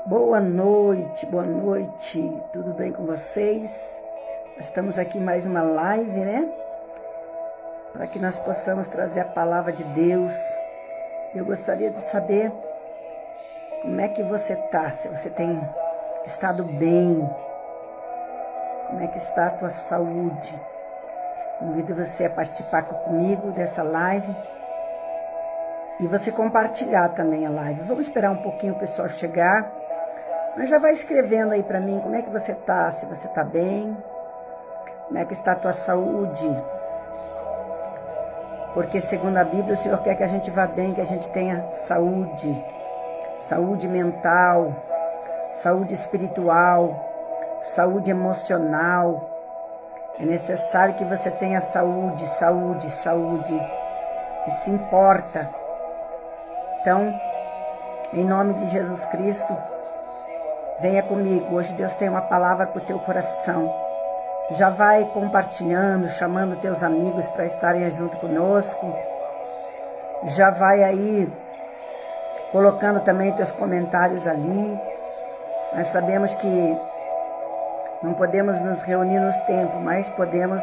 Boa noite, tudo bem com vocês? Estamos aqui em mais uma live, né? Para que nós possamos trazer a palavra de Deus. Eu gostaria de saber como é que você está, se você tem estado bem, como é que está a tua saúde. Convido você a participar comigo dessa live e você compartilhar também a live. Vamos esperar um pouquinho o pessoal chegar. Mas já vai escrevendo aí para mim como é que você está, se você está bem, como é que está a tua saúde. Porque segundo a Bíblia, o Senhor quer que a gente vá bem, que a gente tenha saúde. Saúde mental, saúde espiritual, saúde emocional. É necessário que você tenha saúde. Isso importa. Então, em nome de Jesus Cristo, venha comigo. Hoje Deus tem uma palavra para o teu coração. Já vai compartilhando, chamando teus amigos para estarem junto conosco. Já vai aí colocando também teus comentários ali. Nós sabemos que não podemos nos reunir nos tempos, mas podemos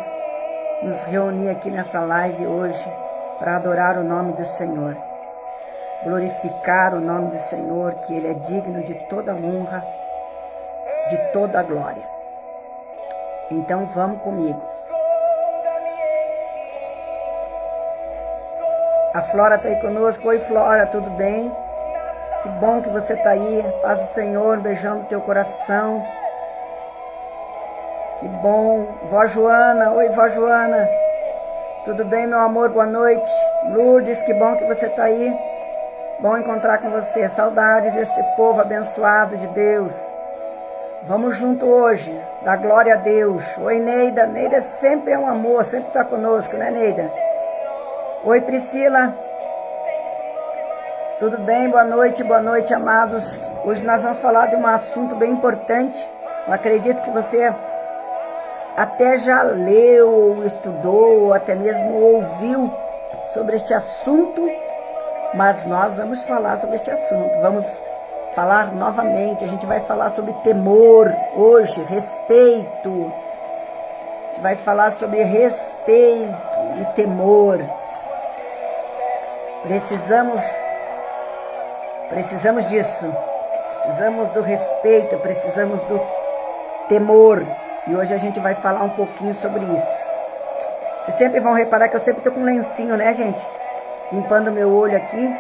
nos reunir aqui nessa live hoje para adorar o nome do Senhor. Glorificar o nome do Senhor, que Ele é digno de toda honra, de toda a glória. Então vamos comigo. A Flora está aí conosco. Oi, Flora, tudo bem? Que bom que você está aí. Paz do Senhor, beijando o teu coração. Que bom. Vó Joana, oi, Vó Joana. Tudo bem, meu amor? Boa noite. Lourdes, que bom que você está aí. Bom encontrar com você. Saudade desse povo abençoado de Deus. Vamos junto hoje, dar glória a Deus. Oi, Neida. Neida sempre é um amor, sempre está conosco, né, Neida? Oi, Priscila. Tudo bem? Boa noite, amados. Hoje nós vamos falar de um assunto bem importante. Eu acredito que você até já leu, ou estudou, ou até mesmo ouviu sobre este assunto, mas nós vamos falar sobre este assunto. Vamos falar novamente, a gente vai falar sobre temor hoje, respeito. A gente vai falar sobre respeito e temor. Precisamos disso. Precisamos do respeito, precisamos do temor. E hoje a gente vai falar um pouquinho sobre isso. Vocês sempre vão reparar que eu sempre estou com um lencinho, né, gente? Limpando meu olho aqui,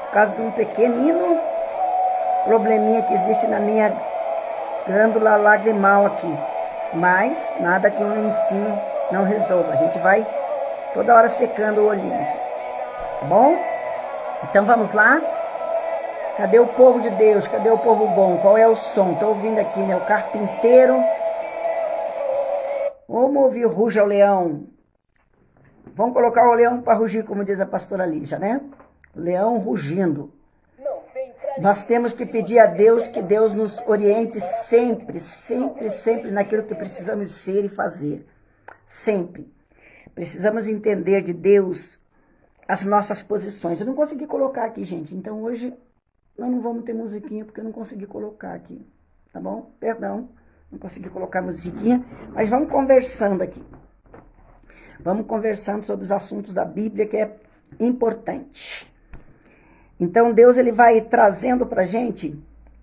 por causa de um pequenino probleminha que existe na minha glândula lagrimal aqui. Mas nada que um lencinho não resolva. A gente vai toda hora secando o olhinho. Tá bom? Então vamos lá. Cadê o povo de Deus? Cadê o povo bom? Qual é o som? Estou ouvindo aqui, né? O carpinteiro. Vamos ouvir Ruja o Leão. Vamos colocar o leão para rugir, como diz a pastora Lígia, né? O leão rugindo. Nós temos que pedir a Deus que Deus nos oriente sempre naquilo que precisamos ser e fazer. Sempre. Precisamos entender de Deus as nossas posições. Eu não consegui colocar aqui, gente. Então hoje nós não vamos ter musiquinha porque eu não consegui colocar aqui. Tá bom? Perdão. Não consegui colocar musiquinha. Mas vamos conversando aqui. Vamos conversando sobre os assuntos da Bíblia, que é importante. Então, Deus ele vai trazendo para a gente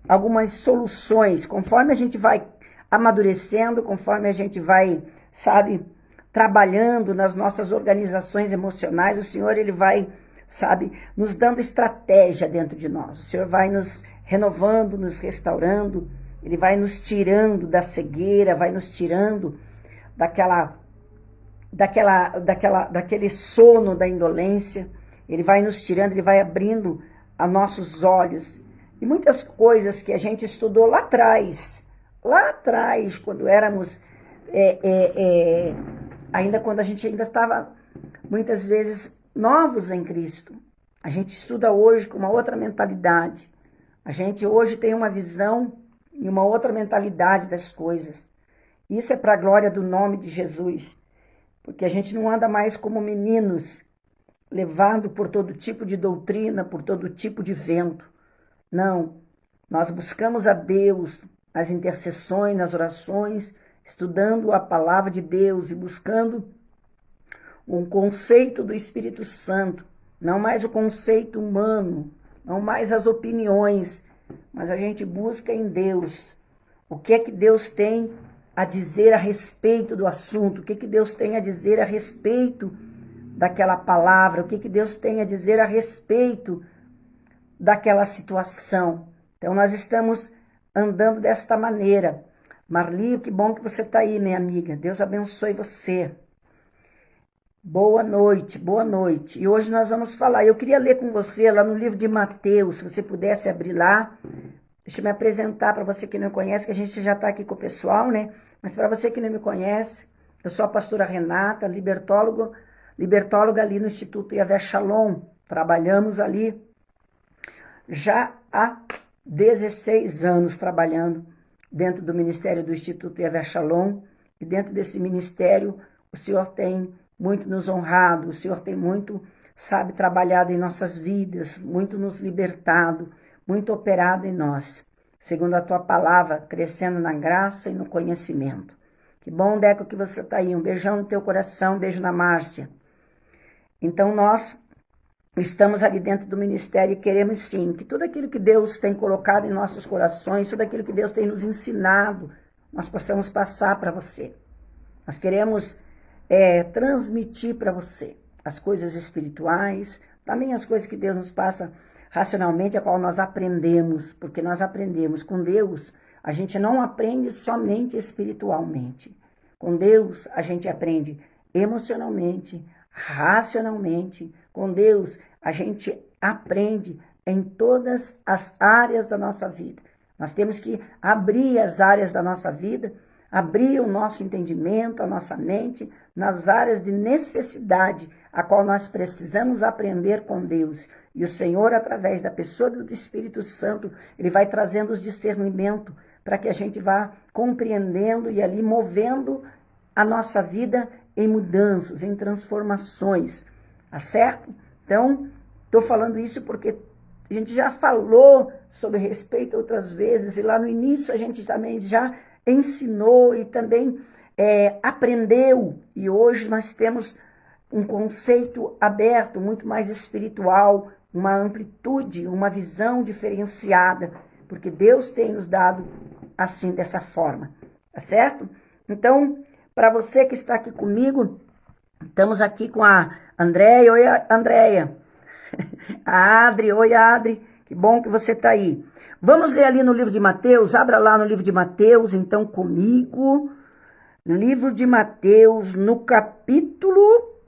algumas soluções, conforme a gente vai amadurecendo, conforme a gente vai, sabe, trabalhando nas nossas organizações emocionais, o Senhor ele vai, sabe, nos dando estratégia dentro de nós. O Senhor vai nos renovando, nos restaurando, ele vai nos tirando da cegueira, vai nos tirando daquele sono da indolência. Ele vai nos tirando, ele vai abrindo a nossos olhos. E muitas coisas que a gente estudou lá atrás, quando éramos, ainda quando a gente ainda estava, muitas vezes, novos em Cristo. A gente estuda hoje com uma outra mentalidade. A gente hoje tem uma visão e uma outra mentalidade das coisas. Isso é para a glória do nome de Jesus. Porque a gente não anda mais como meninos, levado por todo tipo de doutrina, por todo tipo de vento. Não, Nós buscamos a Deus nas intercessões, nas orações, estudando a palavra de Deus e buscando um conceito do Espírito Santo, não mais o conceito humano, não mais as opiniões, mas a gente busca em Deus. O que é que Deus tem a dizer a respeito do assunto? O que é que Deus tem a dizer a respeito daquela palavra? O que é que Deus tem a dizer a respeito daquela situação? Então, nós estamos andando desta maneira. Marli, que bom que você está aí, minha amiga. Deus abençoe você. Boa noite, boa noite. E hoje nós vamos falar. Eu queria ler com você lá no livro de Mateus, se você pudesse abrir lá. Deixa eu me apresentar para você que não conhece, que a gente já está aqui com o pessoal, né? Mas para você que não me conhece, eu sou a pastora Renata, libertóloga ali no Instituto Yahvé Shalom. Trabalhamos ali já há 16 anos trabalhando dentro do ministério do Instituto Yahvé Shalom. E dentro desse ministério, o Senhor tem muito nos honrado, o Senhor tem muito, sabe, trabalhado em nossas vidas, muito nos libertado, muito operado em nós, segundo a tua palavra, crescendo na graça e no conhecimento. Que bom, Deco, que você está aí. Um beijão no teu coração, um beijo na Márcia. Então, nós estamos ali dentro do ministério e queremos sim que tudo aquilo que Deus tem colocado em nossos corações, tudo aquilo que Deus tem nos ensinado, nós possamos passar para você. Nós queremos transmitir para você as coisas espirituais, também as coisas que Deus nos passa racionalmente, a qual nós aprendemos, porque nós aprendemos com Deus. A gente não aprende somente espiritualmente. Com Deus, a gente aprende emocionalmente, racionalmente. Com Deus, a gente aprende em todas as áreas da nossa vida. Nós temos que abrir as áreas da nossa vida, abrir o nosso entendimento, a nossa mente, nas áreas de necessidade, a qual nós precisamos aprender com Deus. E o Senhor, através da pessoa do Espírito Santo, Ele vai trazendo os discernimentos para que a gente vá compreendendo e ali movendo a nossa vida em mudanças, em transformações, tá certo? Então, estou falando isso porque a gente já falou sobre respeito outras vezes, e lá no início a gente também já ensinou e também aprendeu, e hoje nós temos um conceito aberto, muito mais espiritual, uma amplitude, uma visão diferenciada, porque Deus tem nos dado assim, dessa forma, tá certo? Então, para você que está aqui comigo, estamos aqui com a Andréia. Oi, Andréia. A Adri, oi, Adri, que bom que você está aí. Vamos ler ali no livro de Mateus, abra lá no livro de Mateus, então, comigo. Livro de Mateus, no capítulo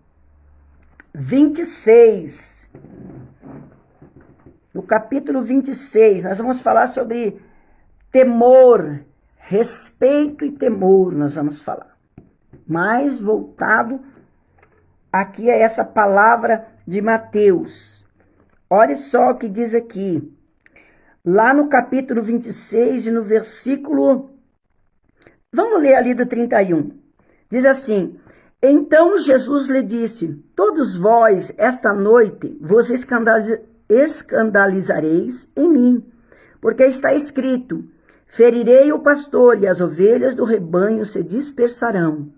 26. No capítulo 26, nós vamos falar sobre temor, respeito e temor, nós vamos falar. Mais voltado aqui a essa palavra de Mateus. Olha só o que diz aqui. Lá no capítulo 26 e no versículo... Vamos ler ali do 31. Diz assim: Então Jesus lhe disse: Todos vós, esta noite, vos escandalizareis em mim, porque está escrito: Ferirei o pastor e as ovelhas do rebanho se dispersarão.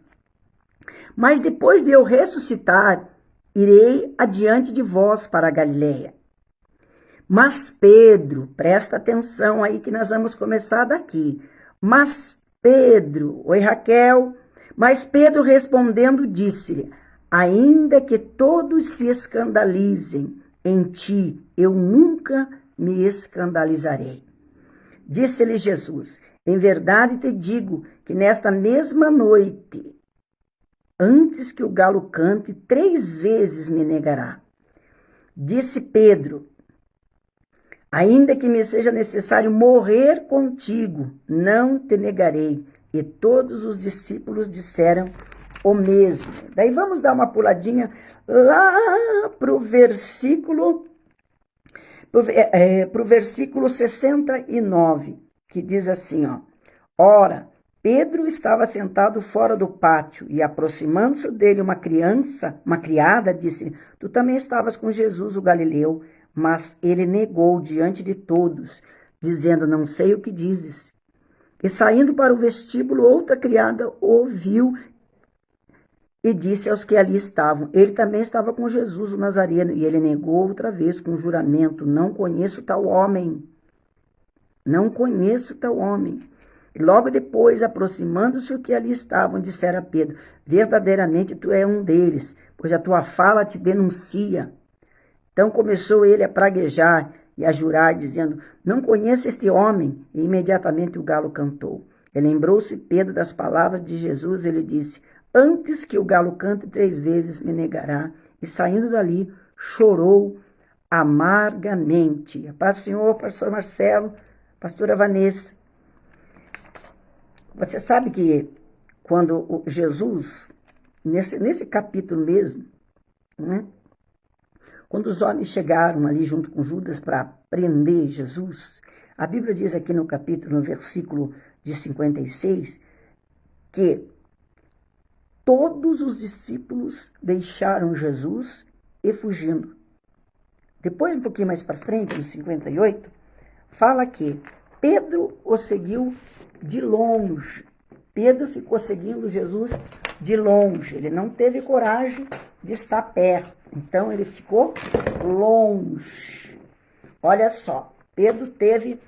Mas depois de eu ressuscitar, irei adiante de vós para a Galileia. Mas Pedro, presta atenção aí que nós vamos começar daqui. Mas Pedro, oi Raquel, mas Pedro respondendo disse-lhe: Ainda que todos se escandalizem em ti, eu nunca me escandalizarei. Disse-lhe Jesus: Em verdade te digo que nesta mesma noite, antes que o galo cante, 3 vezes me negará. Disse Pedro: Ainda que me seja necessário morrer contigo, não te negarei. E todos os discípulos disseram o mesmo. Daí vamos dar uma puladinha lá para o versículo 69, que diz assim, ó: Ora, Pedro estava sentado fora do pátio e, aproximando-se dele uma criada, disse: Tu também estavas com Jesus, o Galileu. Mas ele negou diante de todos, dizendo, não sei o que dizes. E saindo para o vestíbulo, outra criada ouviu e disse aos que ali estavam. Ele também estava com Jesus, o Nazareno, e ele negou outra vez com juramento, não conheço tal homem. Não conheço tal homem. E logo depois, aproximando-se o que ali estavam, disseram a Pedro, verdadeiramente tu és um deles, pois a tua fala te denuncia. Então começou ele a praguejar e a jurar, dizendo, não conheço este homem. E imediatamente o galo cantou. E lembrou-se Pedro das palavras de Jesus, ele disse, antes que o galo cante 3 vezes me negará. E saindo dali, chorou amargamente. A paz do Senhor, pastor Marcelo, pastora Vanessa. Você sabe que quando Jesus, nesse capítulo mesmo, né, quando os homens chegaram ali junto com Judas para prender Jesus, a Bíblia diz aqui no capítulo, no versículo de 56, que todos os discípulos deixaram Jesus e fugindo. Depois, um pouquinho mais para frente, no 58, fala que Pedro o seguiu de longe. Pedro ficou seguindo Jesus de longe. Ele não teve coragem de estar perto. Então, ele ficou longe. Olha só, Pedro teve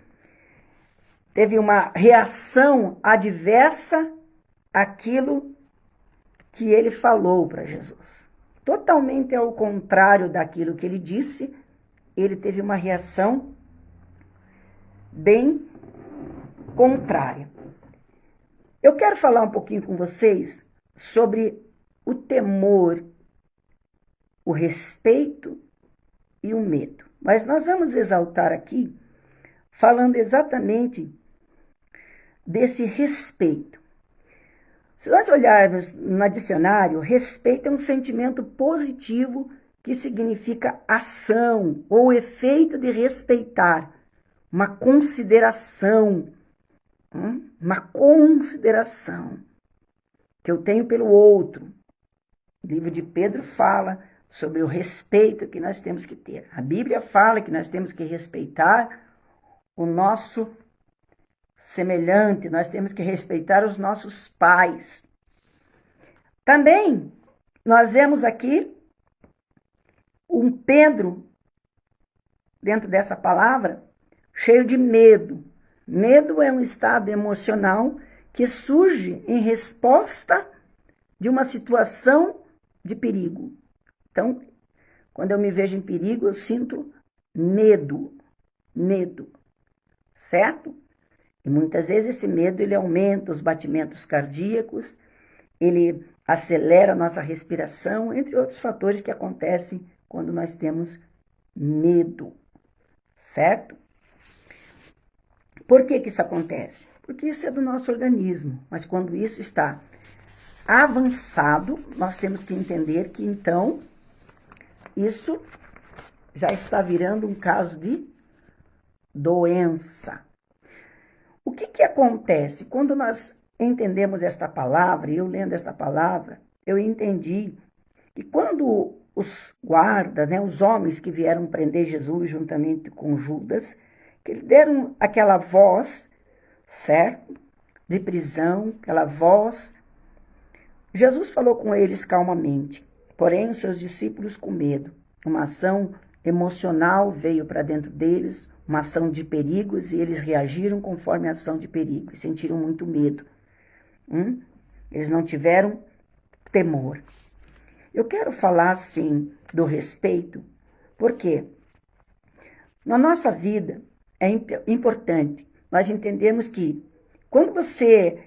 uma reação adversa àquilo que ele falou para Jesus. Totalmente ao contrário daquilo que ele disse, ele teve uma reação bem contrária. Eu quero falar um pouquinho com vocês sobre o temor, o respeito e o medo. Mas nós vamos exaltar aqui, falando exatamente desse respeito. Se nós olharmos no dicionário, respeito é um sentimento positivo que significa ação ou efeito de respeitar, uma consideração que eu tenho pelo outro. O livro de Pedro fala sobre o respeito que nós temos que ter. A Bíblia fala que nós temos que respeitar o nosso semelhante, nós temos que respeitar os nossos pais. Também nós vemos aqui um Pedro, dentro dessa palavra, cheio de medo. Medo é um estado emocional que surge em resposta de uma situação de perigo. Então, quando eu me vejo em perigo, eu sinto medo, certo? E muitas vezes esse medo, ele aumenta os batimentos cardíacos, ele acelera a nossa respiração, entre outros fatores que acontecem quando nós temos medo, certo? Por que isso acontece? Porque isso é do nosso organismo, mas quando isso está avançado, nós temos que entender que, então, isso já está virando um caso de doença. O que acontece? Quando nós entendemos esta palavra, e eu lendo esta palavra, eu entendi que quando os guardas, os homens que vieram prender Jesus juntamente com Judas, que eles deram aquela voz, certo? De prisão, aquela voz. Jesus falou com eles calmamente, porém os seus discípulos com medo. Uma ação emocional veio para dentro deles, uma ação de perigos, e eles reagiram conforme a ação de perigo, e sentiram muito medo. Eles não tiveram temor. Eu quero falar, assim, do respeito, porque na nossa vida é importante nós entendermos que quando você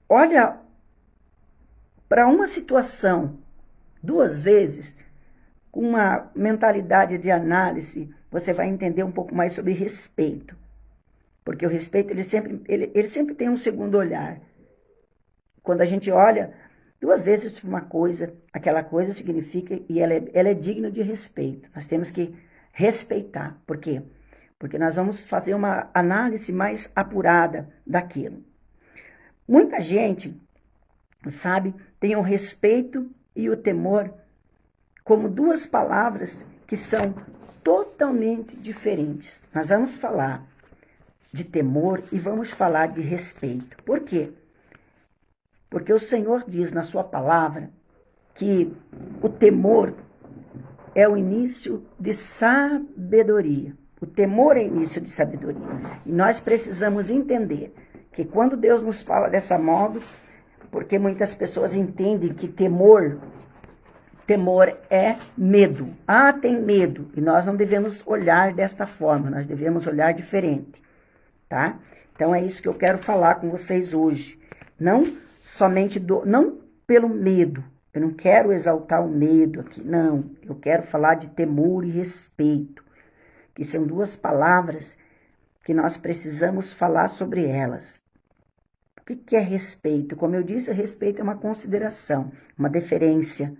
olha para uma situação 2 vezes, com uma mentalidade de análise, você vai entender um pouco mais sobre respeito. Porque o respeito, ele sempre tem um segundo olhar. Quando a gente olha 2 vezes para uma coisa, aquela coisa significa, e ela é digna de respeito. Nós temos que respeitar. Por quê? Porque nós vamos fazer uma análise mais apurada daquilo. Muita gente, sabe, tem o respeito e o temor como 2 palavras que são totalmente diferentes. Nós vamos falar de temor e vamos falar de respeito. Por quê? Porque o Senhor diz na sua palavra que o temor é o início de sabedoria. O temor é início de sabedoria. E nós precisamos entender que quando Deus nos fala dessa modo, porque muitas pessoas entendem que temor é medo. Ah, tem medo. E nós não devemos olhar desta forma, nós devemos olhar diferente, tá? Então é isso que eu quero falar com vocês hoje. Não somente não pelo medo. Eu não quero exaltar o medo aqui, não. Eu quero falar de temor e respeito, que são duas palavras que nós precisamos falar sobre elas. O que é respeito? Como eu disse, respeito é uma consideração, uma deferência.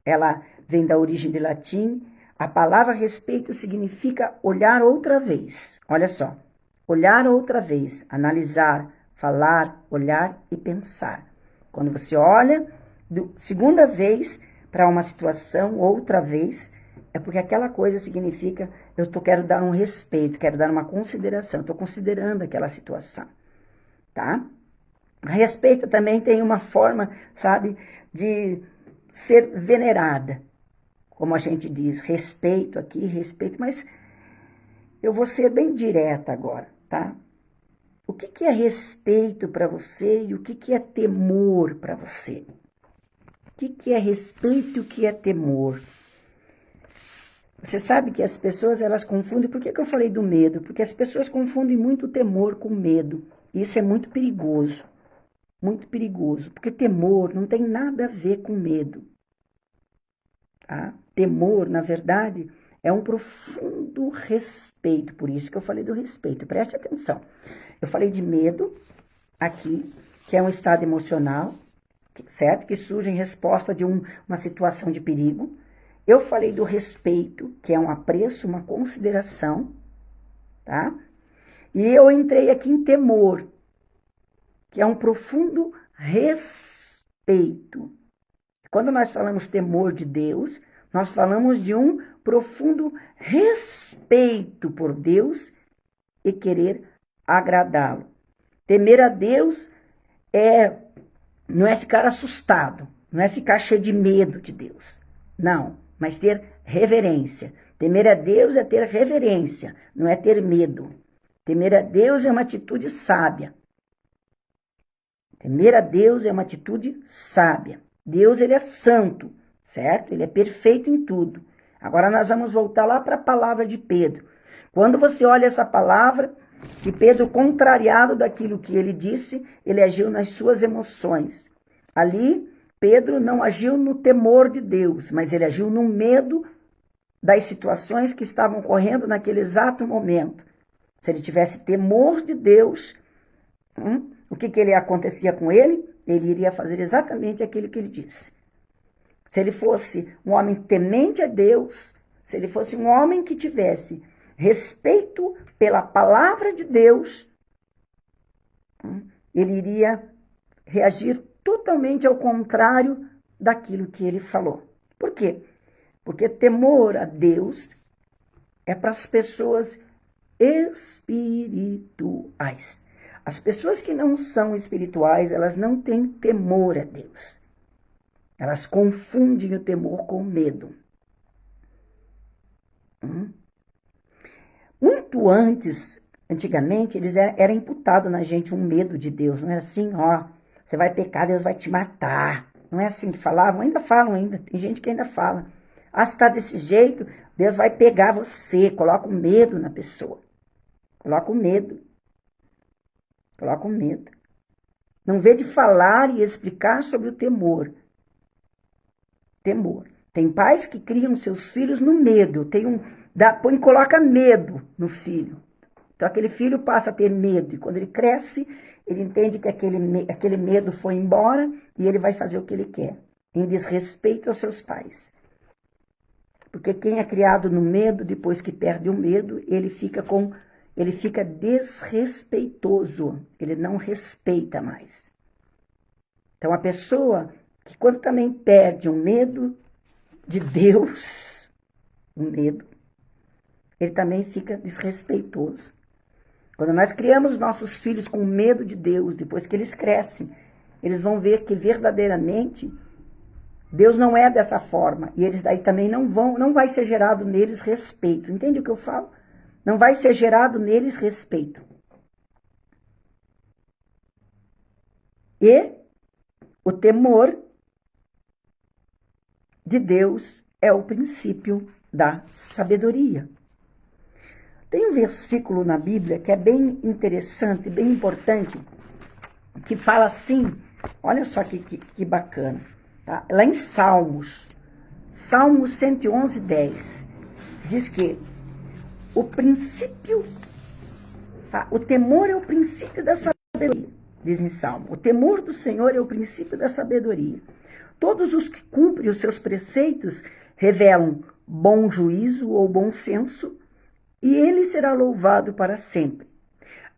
Ela vem da origem de latim. A palavra respeito significa olhar outra vez. Olha só, olhar outra vez, analisar, falar, olhar e pensar. Quando você olha segunda vez para uma situação, outra vez, é porque aquela coisa significa, quero dar um respeito, quero dar uma consideração, estou considerando aquela situação, tá? Respeito também tem uma forma, sabe, de ser venerada, como a gente diz, respeito aqui, respeito, mas eu vou ser bem direta agora, tá? O que é respeito para você e o que é temor para você? O que é respeito e o que é temor? Você sabe que as pessoas, elas confundem. Por que eu falei do medo? Porque as pessoas confundem muito o temor com o medo. E isso é muito perigoso. Muito perigoso. Porque temor não tem nada a ver com medo. Tá? Temor, na verdade, é um profundo respeito. Por isso que eu falei do respeito. Preste atenção. Eu falei de medo aqui, que é um estado emocional, certo? Que surge em resposta de uma situação de perigo. Eu falei do respeito, que é um apreço, uma consideração, tá? E eu entrei aqui em temor, que é um profundo respeito. Quando nós falamos temor de Deus, nós falamos de um profundo respeito por Deus e querer agradá-lo. Temer a Deus não é ficar assustado, não é ficar cheio de medo de Deus. Não, mas ter reverência. Temer a Deus é ter reverência, não é ter medo. Temer a Deus é uma atitude sábia. Temer a Deus é uma atitude sábia. Deus, ele é santo, certo? Ele é perfeito em tudo. Agora nós vamos voltar lá para a palavra de Pedro. Quando você olha essa palavra, que Pedro, contrariado daquilo que ele disse, ele agiu nas suas emoções. Ali, Pedro não agiu no temor de Deus, mas ele agiu no medo das situações que estavam ocorrendo naquele exato momento. Se ele tivesse temor de Deus, o que acontecia com ele? Ele iria fazer exatamente aquilo que ele disse. Se ele fosse um homem temente a Deus, se ele fosse um homem que tivesse respeito pela palavra de Deus, ele iria reagir totalmente ao contrário daquilo que ele falou. Por quê? Porque temor a Deus é para as pessoas espirituais. As pessoas que não são espirituais, elas não têm temor a Deus. Elas confundem o temor com o medo. Muito antes, antigamente, era imputado na gente um medo de Deus. Não era assim, você vai pecar, Deus vai te matar. Não é assim que falavam? Ainda falam ainda. Tem gente que ainda fala. Se está desse jeito, Deus vai pegar você. Coloca o medo na pessoa. Coloca o medo. Coloca o medo. Não vê de falar e explicar sobre o temor. Temor. Tem pais que criam seus filhos no medo. Coloca medo no filho. Então, aquele filho passa a ter medo. E quando ele cresce, ele entende que aquele medo foi embora e ele vai fazer o que ele quer, em desrespeito aos seus pais. Porque quem é criado no medo, depois que perde o medo, ele fica desrespeitoso. Ele não respeita mais. Então, a pessoa que quando também perde o medo de Deus, o medo, ele também fica desrespeitoso. Quando nós criamos nossos filhos com medo de Deus, depois que eles crescem, eles vão ver que verdadeiramente Deus não é dessa forma. E eles daí também não vai ser gerado neles respeito. Entende o que eu falo? Não vai ser gerado neles respeito. E o temor de Deus é o princípio da sabedoria. Tem um versículo na Bíblia que é bem interessante, bem importante, que fala assim, olha só que bacana, tá? Lá em Salmos 111, 10, diz que o princípio, tá? O temor é o princípio da sabedoria, diz em Salmo. O temor do Senhor é o princípio da sabedoria. Todos os que cumprem os seus preceitos revelam bom juízo ou bom senso, e ele será louvado para sempre.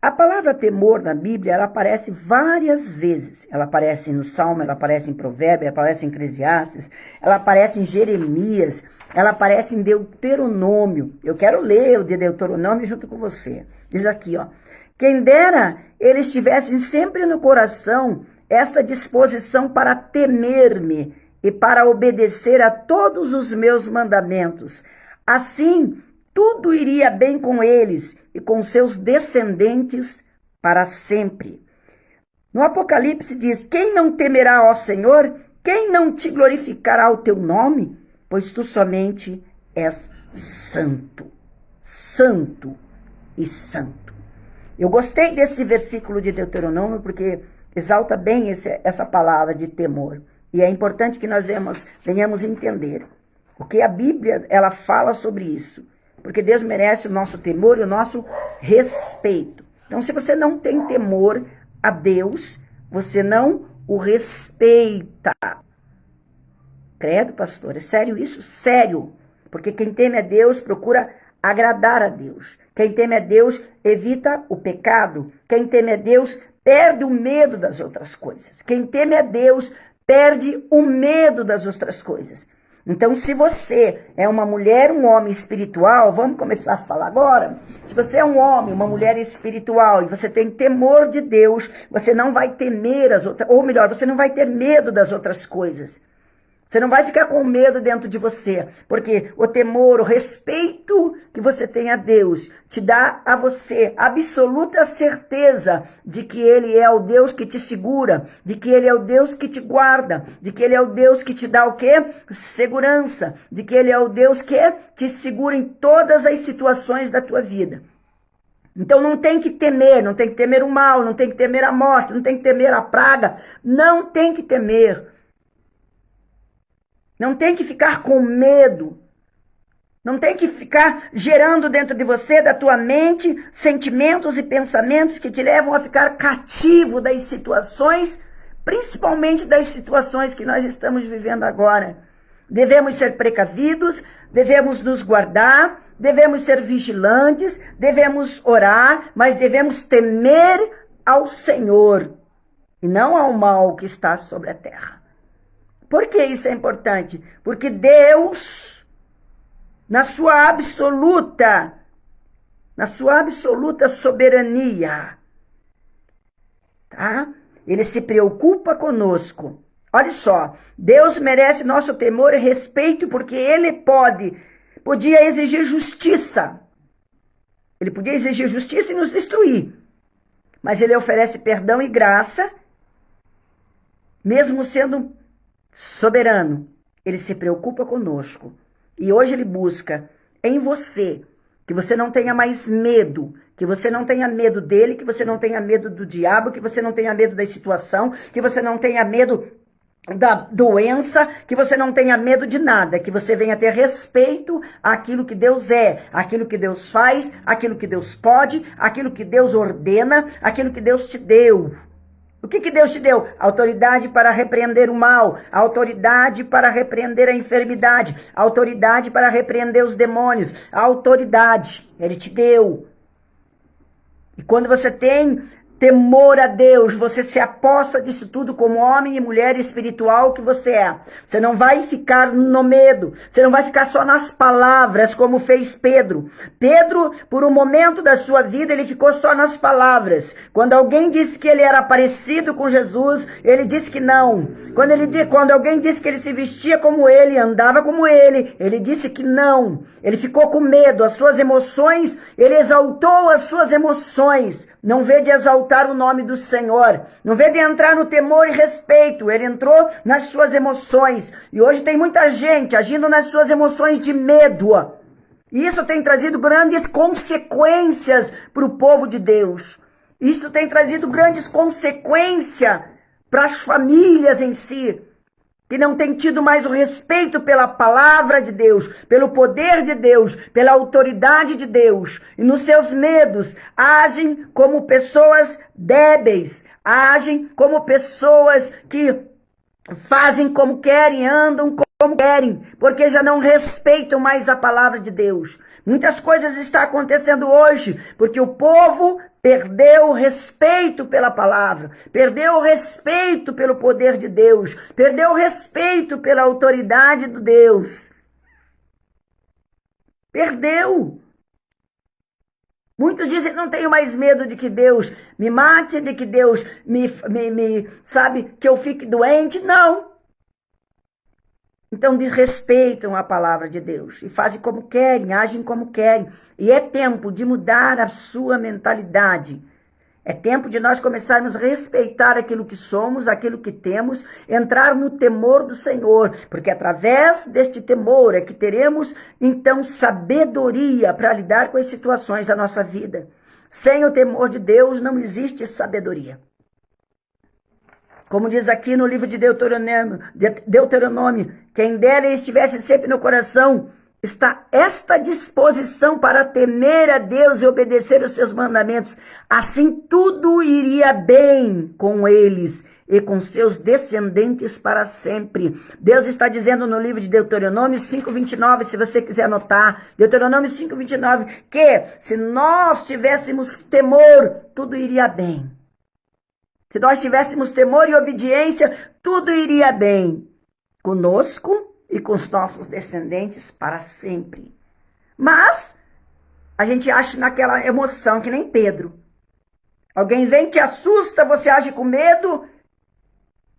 A palavra temor na Bíblia, ela aparece várias vezes. Ela aparece no Salmo, ela aparece em Provérbios, ela aparece em Eclesiastes, ela aparece em Jeremias, ela aparece em Deuteronômio. Eu quero ler o de Deuteronômio junto com você. Diz aqui, ó. Quem dera eles tivessem sempre no coração esta disposição para temer-me e para obedecer a todos os meus mandamentos. Assim, tudo iria bem com eles e com seus descendentes para sempre. No Apocalipse diz, quem não temerá ao Senhor? Quem não te glorificará o teu nome? Pois tu somente és santo, santo e santo. Eu gostei desse versículo de Deuteronômio porque exalta bem essa palavra de temor. E é importante que nós venhamos entender o que a Bíblia ela fala sobre isso. Porque Deus merece o nosso temor e o nosso respeito. Então, se você não tem temor a Deus, você não o respeita. Credo, pastor, é sério isso? Sério. Porque quem teme a Deus procura agradar a Deus. Quem teme a Deus evita o pecado. Quem teme a Deus perde o medo das outras coisas. Quem teme a Deus perde o medo das outras coisas. Então, se você é uma mulher, um homem espiritual, vamos começar a falar agora. Se você é um homem, uma mulher espiritual e você tem temor de Deus, você não vai temer as outras, ou melhor, você não vai ter medo das outras coisas. Você não vai ficar com medo dentro de você, porque o temor, o respeito que você tem a Deus, te dá a você absoluta certeza de que Ele é o Deus que te segura, de que Ele é o Deus que te guarda, de que Ele é o Deus que te dá o quê? Segurança, de que Ele é o Deus que te segura em todas as situações da tua vida. Então não tem que temer, não tem que temer o mal, não tem que temer a morte, não tem que temer a praga, não tem que temer. Não tem que ficar com medo. Não tem que ficar gerando dentro de você, da tua mente, sentimentos e pensamentos que te levam a ficar cativo das situações, principalmente das situações que nós estamos vivendo agora. Devemos ser precavidos, devemos nos guardar, devemos ser vigilantes, devemos orar, mas devemos temer ao Senhor e não ao mal que está sobre a terra. Por que isso é importante? Porque Deus, na sua absoluta soberania, tá? Ele se preocupa conosco. Olha só, Deus merece nosso temor e respeito porque Ele podia exigir justiça. Ele podia exigir justiça e nos destruir. Mas Ele oferece perdão e graça, mesmo sendo soberano. Ele se preocupa conosco. E hoje Ele busca em você que você não tenha mais medo, que você não tenha medo dele, que você não tenha medo do diabo, que você não tenha medo da situação, que você não tenha medo da doença, que você não tenha medo de nada, que você venha ter respeito àquilo que Deus é, àquilo que Deus faz, àquilo que Deus pode, àquilo que Deus ordena, àquilo que Deus te deu. O que Deus te deu? Autoridade para repreender o mal, autoridade para repreender a enfermidade, autoridade para repreender os demônios, autoridade, Ele te deu. E quando você tem temor a Deus, você se apossa disso tudo como homem e mulher espiritual que você é. Você não vai ficar no medo, você não vai ficar só nas palavras como fez Pedro. Pedro, por um momento da sua vida, ele ficou só nas palavras. Quando alguém disse que ele era parecido com Jesus, ele disse que não. Quando alguém disse que ele se vestia como ele, andava como ele disse que não. Ele ficou com medo, as suas emoções, ele exaltou as suas emoções. Não vê de exaltar o nome do Senhor. Não vê de entrar no temor e respeito. Ele entrou nas suas emoções. E hoje tem muita gente agindo nas suas emoções de medo. E isso tem trazido grandes consequências para o povo de Deus. Isso tem trazido grandes consequências para as famílias em si, que não tem tido mais o respeito pela palavra de Deus, pelo poder de Deus, pela autoridade de Deus. E nos seus medos, agem como pessoas débeis, agem como pessoas que fazem como querem, andam como querem, porque já não respeitam mais a palavra de Deus. Muitas coisas estão acontecendo hoje, porque o povo perdeu o respeito pela palavra, perdeu o respeito pelo poder de Deus, perdeu o respeito pela autoridade de Deus. Perdeu. Muitos dizem, não tenho mais medo de que Deus me mate, de que Deus sabe, que eu fique doente. Não. Então desrespeitam a palavra de Deus e fazem como querem, agem como querem. E é tempo de mudar a sua mentalidade. É tempo de nós começarmos a respeitar aquilo que somos, aquilo que temos, entrar no temor do Senhor, porque através deste temor é que teremos, então, sabedoria para lidar com as situações da nossa vida. Sem o temor de Deus não existe sabedoria. Como diz aqui no livro de Deuteronômio, quem dera estivesse sempre no coração, está esta disposição para temer a Deus e obedecer os seus mandamentos. Assim tudo iria bem com eles e com seus descendentes para sempre. Deus está dizendo no livro de Deuteronômio 5:29, se você quiser anotar, Deuteronômio 5:29, que se nós tivéssemos temor, tudo iria bem. Se nós tivéssemos temor e obediência, tudo iria bem conosco e com os nossos descendentes para sempre. Mas a gente age naquela emoção, que nem Pedro. Alguém vem, te assusta, você age com medo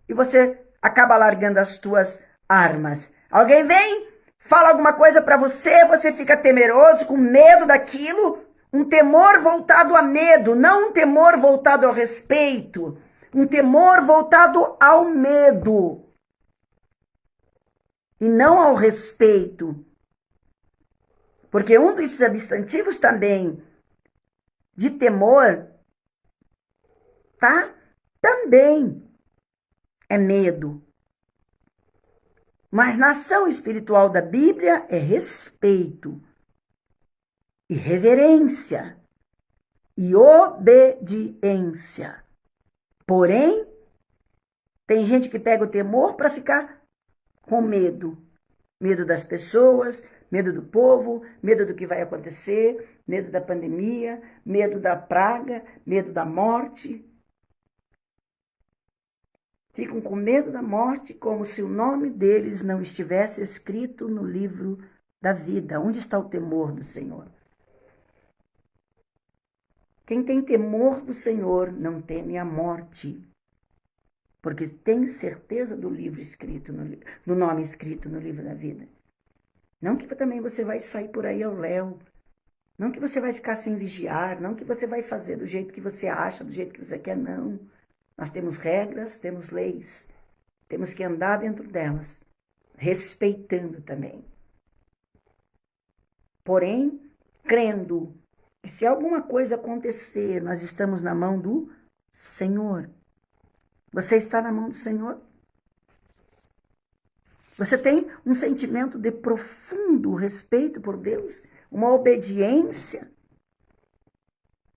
e você acaba largando as tuas armas. Alguém vem, fala alguma coisa para você, você fica temeroso, com medo daquilo. Um temor voltado a medo, não um temor voltado ao respeito. Um temor voltado ao medo. E não ao respeito. Porque um dos substantivos também de temor, tá? Também é medo. Mas na ação espiritual da Bíblia é respeito, e reverência, e obediência. Porém, tem gente que pega o temor para ficar com medo. Medo das pessoas, medo do povo, medo do que vai acontecer, medo da pandemia, medo da praga, medo da morte. Ficam com medo da morte como se o nome deles não estivesse escrito no livro da vida. Onde está o temor do Senhor? Quem tem temor do Senhor não teme a morte, porque tem certeza do livro escrito, no nome escrito no livro da vida. Não que também você vai sair por aí ao léu, não que você vai ficar sem vigiar, não que você vai fazer do jeito que você acha, do jeito que você quer, não. Nós temos regras, temos leis, temos que andar dentro delas, respeitando também. Porém, crendo que se alguma coisa acontecer, nós estamos na mão do Senhor. Você está na mão do Senhor? Você tem um sentimento de profundo respeito por Deus? Uma obediência?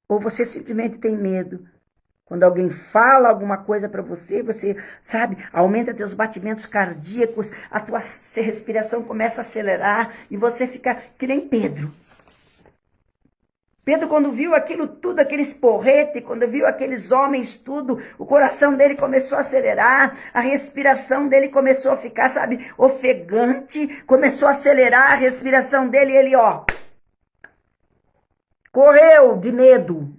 Ou você simplesmente tem medo? Quando alguém fala alguma coisa para você, você, sabe, aumenta teus batimentos cardíacos, a tua respiração começa a acelerar e você fica que nem Pedro. Pedro, quando viu aquilo tudo, aqueles porrete, quando viu aqueles homens tudo, o coração dele começou a acelerar, a respiração dele começou a ficar, sabe, ofegante, começou a acelerar a respiração dele e ele, ó, correu de medo.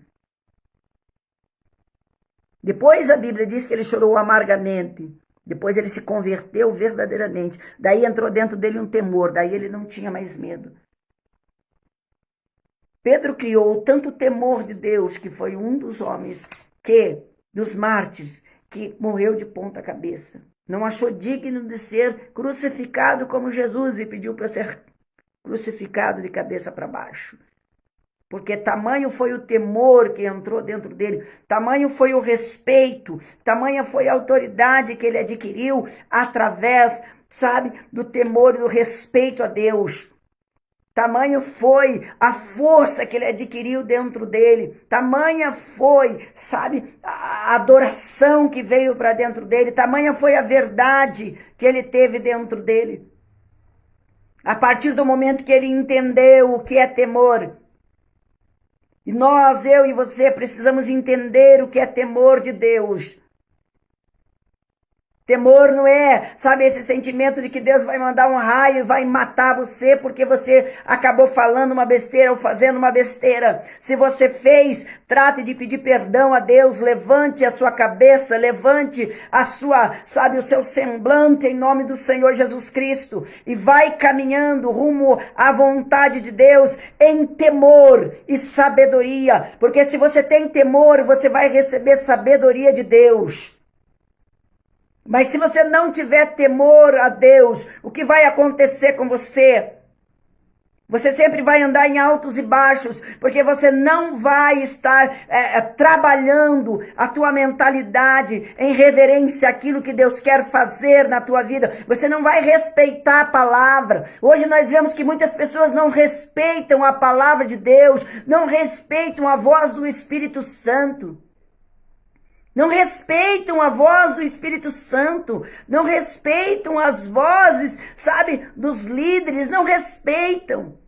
Depois a Bíblia diz que ele chorou amargamente. Depois ele se converteu verdadeiramente. Daí entrou dentro dele um temor, daí ele não tinha mais medo. Pedro criou tanto temor de Deus, que foi um dos homens dos mártires, que morreu de ponta cabeça. Não achou digno de ser crucificado como Jesus e pediu para ser crucificado de cabeça para baixo. Porque tamanho foi o temor que entrou dentro dele, tamanho foi o respeito, tamanha foi a autoridade que ele adquiriu através, sabe, do temor e do respeito a Deus. Tamanho foi a força que ele adquiriu dentro dele. Tamanha foi, sabe, a adoração que veio para dentro dele. Tamanha foi a verdade que ele teve dentro dele. A partir do momento que ele entendeu o que é temor. E nós, eu e você, precisamos entender o que é temor de Deus. Temor não é, sabe, esse sentimento de que Deus vai mandar um raio e vai matar você porque você acabou falando uma besteira ou fazendo uma besteira. Se você fez, trate de pedir perdão a Deus, levante a sua cabeça, levante a sua, sabe, o seu semblante em nome do Senhor Jesus Cristo e vai caminhando rumo à vontade de Deus em temor e sabedoria, porque se você tem temor, você vai receber sabedoria de Deus. Mas se você não tiver temor a Deus, o que vai acontecer com você? Você sempre vai andar em altos e baixos, porque você não vai estar trabalhando a tua mentalidade em reverência àquilo que Deus quer fazer na tua vida. Você não vai respeitar a palavra. Hoje nós vemos que muitas pessoas não respeitam a palavra de Deus, não respeitam a voz do Espírito Santo. Não respeitam a voz do Espírito Santo, não respeitam as vozes, sabe, dos líderes, não respeitam.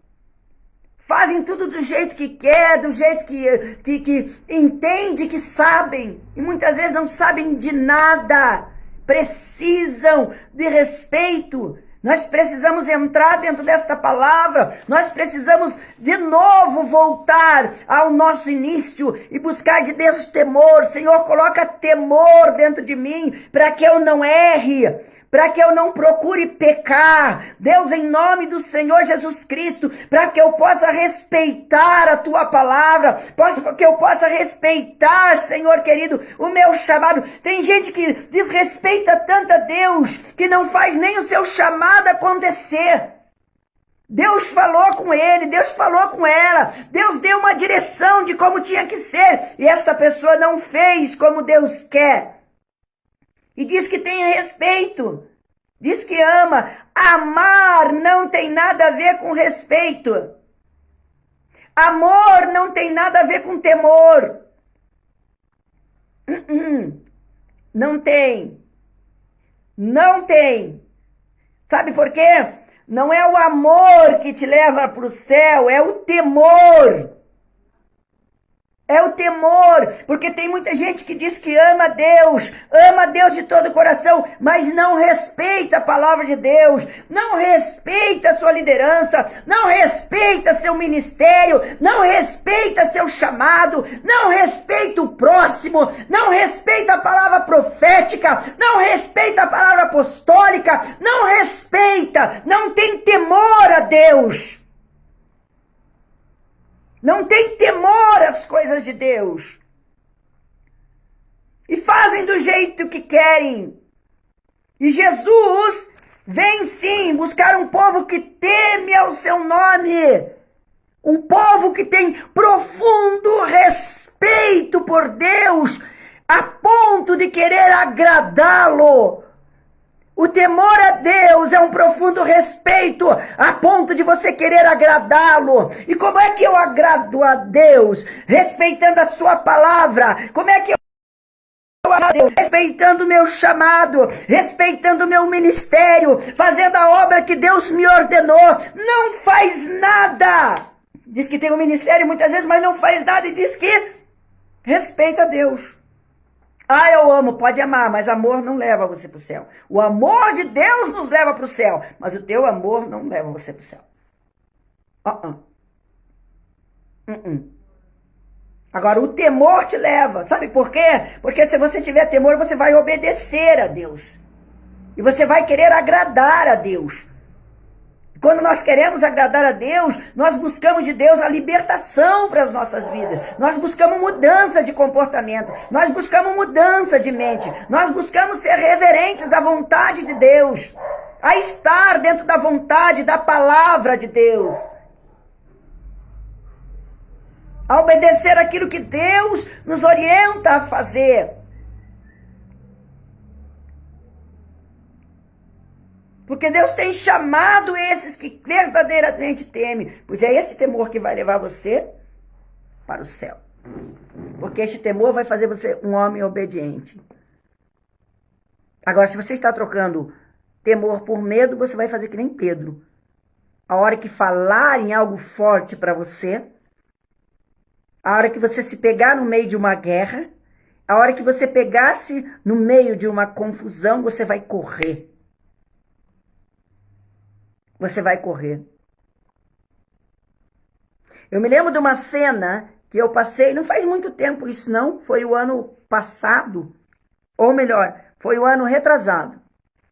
Fazem tudo do jeito que quer, do jeito que entende, que sabem. E muitas vezes não sabem de nada. Precisam de respeito. Nós precisamos entrar dentro desta palavra, nós precisamos de novo voltar ao nosso início e buscar de Deus temor. Senhor, coloca temor dentro de mim para que eu não erre, para que eu não procure pecar. Deus, em nome do Senhor Jesus Cristo, para que eu possa respeitar a tua palavra, para que eu possa respeitar, Senhor querido, o meu chamado. Tem gente que desrespeita tanto a Deus, que não faz nem o seu chamado acontecer. Deus falou com ele, Deus falou com ela, Deus deu uma direção de como tinha que ser, e esta pessoa não fez como Deus quer. E diz que tem respeito, diz que ama. Amar não tem nada a ver com respeito. Amor não tem nada a ver com temor. Não tem. Não tem. Sabe por quê? Não é o amor que te leva para o céu, é o temor. É o temor, porque tem muita gente que diz que ama Deus de todo o coração, mas não respeita a palavra de Deus, não respeita a sua liderança, não respeita seu ministério, não respeita seu chamado, não respeita o próximo, não respeita a palavra profética, não respeita a palavra apostólica, não respeita, não tem temor a Deus. Não tem temor às coisas de Deus. E fazem do jeito que querem. E Jesus vem sim buscar um povo que teme ao seu nome. Um povo que tem profundo respeito por Deus, a ponto de querer agradá-lo. O temor a Deus é um profundo respeito, a ponto de você querer agradá-lo. E como é que eu agrado a Deus? Respeitando a sua palavra. Como é que eu agrado a Deus? Respeitando o meu chamado, respeitando o meu ministério, fazendo a obra que Deus me ordenou. Não faz nada Diz que tem um ministério muitas vezes, mas não faz nada e diz que respeita Deus. Ah, eu amo, pode amar, mas amor não leva você para o céu. O amor de Deus nos leva para o céu, mas o teu amor não leva você para o céu. Agora, o temor te leva. Sabe por quê? Porque se você tiver temor, você vai obedecer a Deus. E você vai querer agradar a Deus. Quando nós queremos agradar a Deus, nós buscamos de Deus a libertação para as nossas vidas. Nós buscamos mudança de comportamento. Nós buscamos mudança de mente. Nós buscamos ser reverentes à vontade de Deus. A estar dentro da vontade, da palavra de Deus. A obedecer aquilo que Deus nos orienta a fazer. Porque Deus tem chamado esses que verdadeiramente temem. Pois é esse temor que vai levar você para o céu. Porque este temor vai fazer você um homem obediente. Agora, se você está trocando temor por medo, você vai fazer que nem Pedro. A hora que falarem algo forte para você, a hora que você se pegar no meio de uma guerra, a hora que você pegar-se no meio de uma confusão, você vai correr. Você vai correr. Eu me lembro de uma cena que eu passei, não faz muito tempo isso não, foi o ano passado, ou melhor, foi o ano retrasado,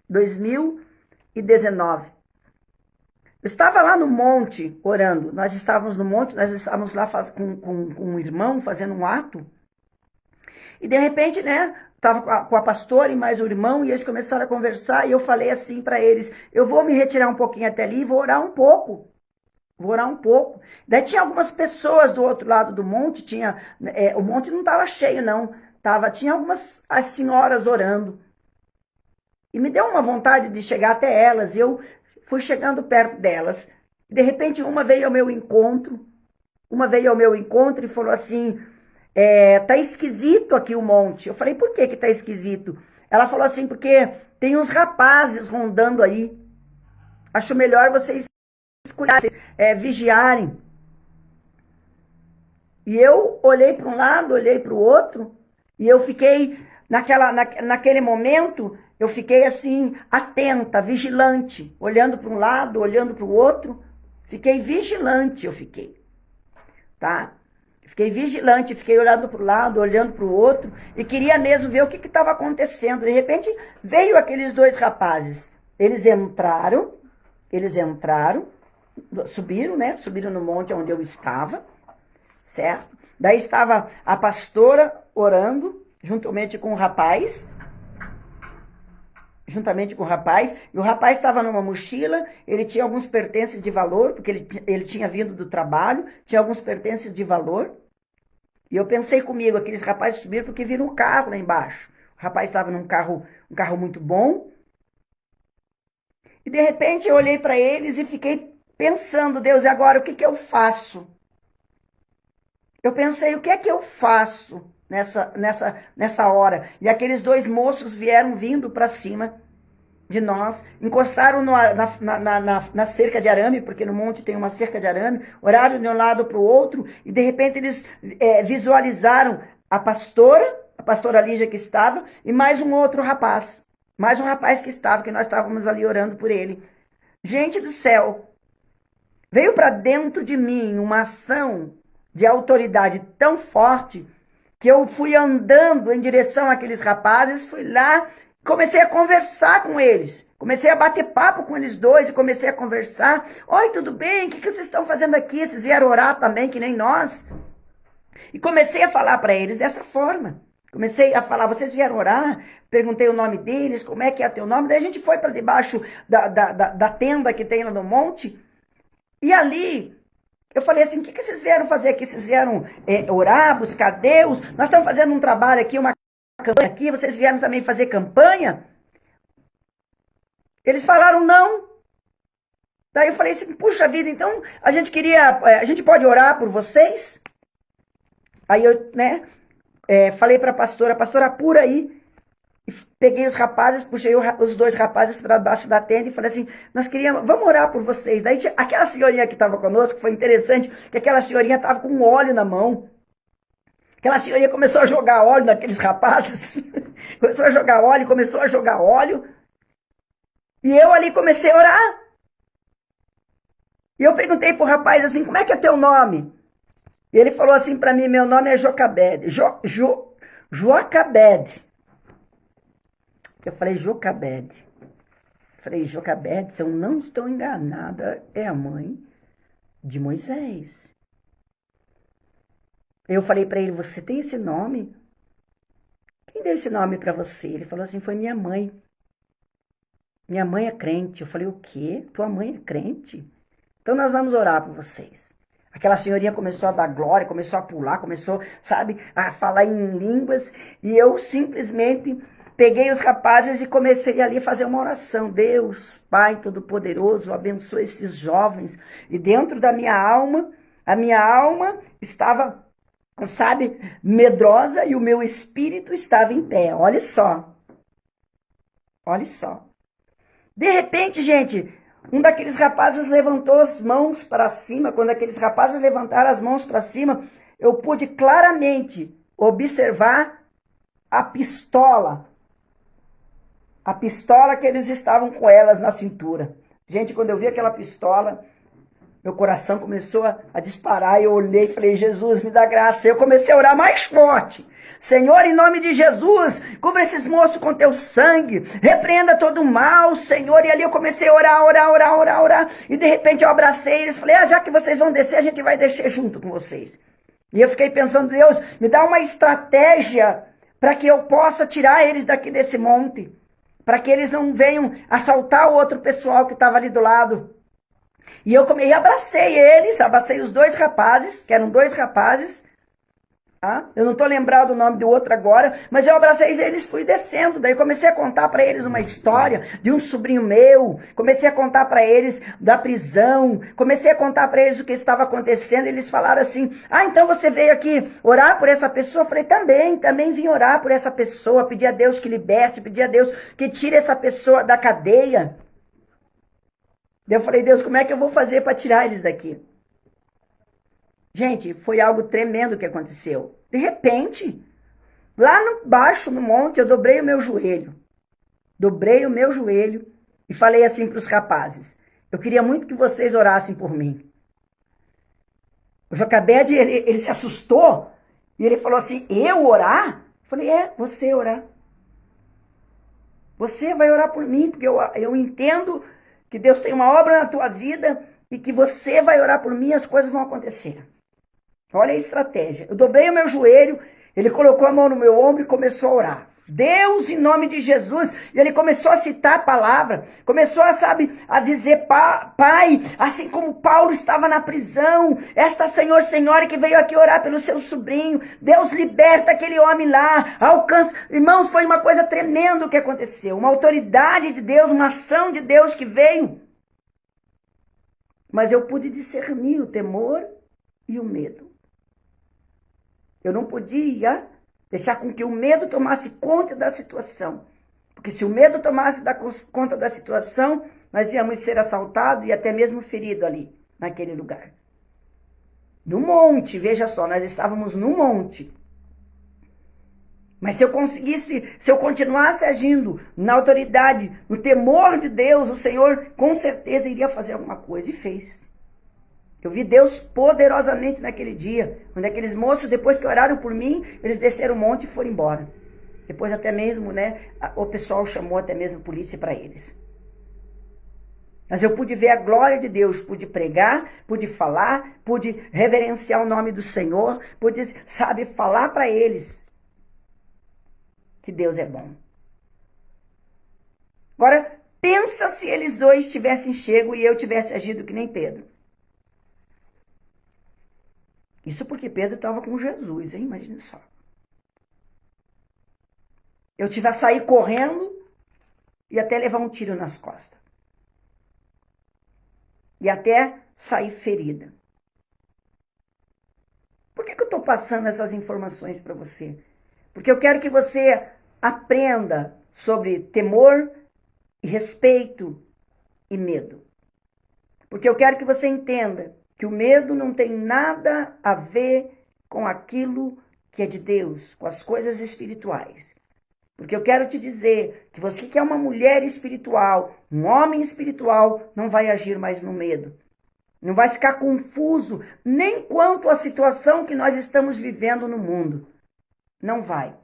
2019. Eu estava lá no monte orando, nós estávamos no monte, nós estávamos lá com um irmão fazendo um ato, e de repente, né, estava com a pastora e mais o irmão, e eles começaram a conversar, e eu falei assim para eles, eu vou me retirar um pouquinho até ali e vou orar um pouco. Vou orar um pouco. Daí tinha algumas pessoas do outro lado do monte, o monte não estava cheio não, tinha algumas as senhoras orando. E me deu uma vontade de chegar até elas, e eu fui chegando perto delas. De repente uma veio ao meu encontro e falou assim, tá esquisito aqui o monte. Eu falei, por que tá esquisito? Ela falou assim, porque tem uns rapazes rondando aí. Acho melhor vocês vigiarem. E eu olhei para um lado, olhei para o outro, e eu fiquei, naquele momento, eu fiquei assim, atenta, vigilante, olhando para um lado, olhando para o outro. Fiquei vigilante, tá? Fiquei vigilante, fiquei olhando para o lado, olhando para o outro, e queria mesmo ver o que estava acontecendo. De repente, veio aqueles dois rapazes. Eles entraram, subiram, né? Subiram no monte onde eu estava, certo? Daí estava a pastora orando, juntamente com o rapaz, e o rapaz estava numa mochila, ele tinha alguns pertences de valor, porque ele tinha vindo do trabalho, tinha alguns pertences de valor. E eu pensei comigo, aqueles rapazes subiram porque viram um carro lá embaixo. O rapaz estava num carro, um carro muito bom. E de repente eu olhei para eles e fiquei pensando, Deus, e agora o que eu faço? Eu pensei, o que é que eu faço nessa hora? E aqueles dois moços vieram vindo para cima de nós, encostaram na cerca de arame, porque no monte tem uma cerca de arame, oraram de um lado para o outro, e de repente eles visualizaram a pastora Lígia que estava, e mais um outro rapaz, que nós estávamos ali orando por ele. Gente do céu, veio para dentro de mim uma ação de autoridade tão forte, que eu fui andando em direção àqueles rapazes, fui lá, comecei a conversar com eles. Comecei a bater papo com eles dois e comecei a conversar. Oi, tudo bem? O que vocês estão fazendo aqui? Vocês vieram orar também, que nem nós? E comecei a falar para eles dessa forma. Comecei a falar, vocês vieram orar? Perguntei o nome deles, como é que é teu nome? Daí a gente foi para debaixo da tenda que tem lá no monte. E ali, eu falei assim, o que vocês vieram fazer aqui? Vocês vieram orar, buscar Deus? Nós estamos fazendo um trabalho aqui, uma campanha aqui, vocês vieram também fazer campanha? Eles falaram não. Daí eu falei assim, puxa vida, então a gente pode orar por vocês? Aí eu, falei para a pastora, apura aí, Peguei os rapazes, puxei os dois rapazes para baixo da tenda e falei assim, nós queríamos, vamos orar por vocês. Daí aquela senhorinha que estava conosco, foi interessante, que aquela senhorinha estava com um óleo na mão. Aquela senhorinha começou a jogar óleo naqueles rapazes. Começou a jogar óleo, começou a jogar óleo. E eu ali comecei a orar. E eu perguntei pro rapaz assim, como é que é teu nome? E ele falou assim para mim, meu nome é Jocabed. Joacabed. Eu falei, Jocabed. Falei, Jocabed, se eu não estou enganada, é a mãe de Moisés. Eu falei para ele, você tem esse nome? Quem deu esse nome para você? Ele falou assim, foi minha mãe. Minha mãe é crente. Eu falei, o quê? Tua mãe é crente? Então nós vamos orar por vocês. Aquela senhorinha começou a dar glória, começou a pular, começou, sabe, a falar em línguas. E eu simplesmente peguei os rapazes e comecei ali a fazer uma oração. Deus, Pai Todo-Poderoso, abençoe esses jovens. E dentro da minha alma, a minha alma estava, sabe, medrosa e o meu espírito estava em pé. Olha só. Olha só. De repente, gente, um daqueles rapazes levantou as mãos para cima. Quando aqueles rapazes levantaram as mãos para cima, eu pude claramente observar a pistola. A pistola que eles estavam com elas na cintura. Gente, quando eu vi aquela pistola, meu coração começou a disparar. Eu olhei e falei, Jesus, me dá graça. Eu comecei a orar mais forte. Senhor, em nome de Jesus, cubra esses moços com teu sangue, repreenda todo o mal, Senhor. E ali eu comecei a orar. E de repente eu abracei eles, falei, já que vocês vão descer, a gente vai descer junto com vocês. E eu fiquei pensando, Deus, me dá uma estratégia para que eu possa tirar eles daqui desse monte, para que eles não venham assaltar o outro pessoal que estava ali do lado. E eu abracei eles, abracei os dois rapazes, que eram dois rapazes. Eu não estou lembrado o nome do outro agora, mas eu abracei eles, fui descendo. Daí comecei a contar para eles uma história de um sobrinho meu. Comecei a contar para eles da prisão. Comecei a contar para eles o que estava acontecendo. Eles falaram assim, então você veio aqui orar por essa pessoa? Eu falei, também vim orar por essa pessoa, pedir a Deus que liberte, pedir a Deus que tire essa pessoa da cadeia. Daí eu falei, Deus, como é que eu vou fazer para tirar eles daqui? Gente, foi algo tremendo que aconteceu. De repente, lá baixo no monte, eu dobrei o meu joelho. Dobrei o meu joelho e falei assim para os rapazes, eu queria muito que vocês orassem por mim. O Jocabed, ele se assustou e ele falou assim, eu orar? Eu falei, você orar. Você vai orar por mim, porque eu entendo que Deus tem uma obra na tua vida e que você vai orar por mim e as coisas vão acontecer. Olha a estratégia. Eu dobrei o meu joelho, ele colocou a mão no meu ombro e começou a orar. Deus, em nome de Jesus, e ele começou a citar a palavra, começou a dizer, Pai, assim como Paulo estava na prisão, esta senhora que veio aqui orar pelo seu sobrinho, Deus liberta aquele homem lá, alcança. Irmãos, foi uma coisa tremenda o que aconteceu, uma autoridade de Deus, uma ação de Deus que veio. Mas eu pude discernir o temor e o medo. Eu não podia deixar com que o medo tomasse conta da situação. Porque se o medo tomasse conta da situação, nós íamos ser assaltados e até mesmo feridos ali, naquele lugar. No monte, veja só, nós estávamos no monte. Mas se eu continuasse agindo na autoridade, no temor de Deus, o Senhor com certeza iria fazer alguma coisa e fez. Eu vi Deus poderosamente naquele dia, quando aqueles moços, depois que oraram por mim, eles desceram o monte e foram embora. Depois até mesmo, o pessoal chamou até mesmo a polícia para eles. Mas eu pude ver a glória de Deus, pude pregar, pude falar, pude reverenciar o nome do Senhor, pude, falar para eles que Deus é bom. Agora, pensa se eles dois tivessem chego e eu tivesse agido que nem Pedro. Isso porque Pedro estava com Jesus, hein? Imagina só. Eu tive a sair correndo e até levar um tiro nas costas. E até sair ferida. Por que eu estou passando essas informações para você? Porque eu quero que você aprenda sobre temor e respeito e medo. Porque eu quero que você entenda que o medo não tem nada a ver com aquilo que é de Deus, com as coisas espirituais. Porque eu quero te dizer que você que é uma mulher espiritual, um homem espiritual, não vai agir mais no medo. Não vai ficar confuso nem quanto à situação que nós estamos vivendo no mundo. Não vai.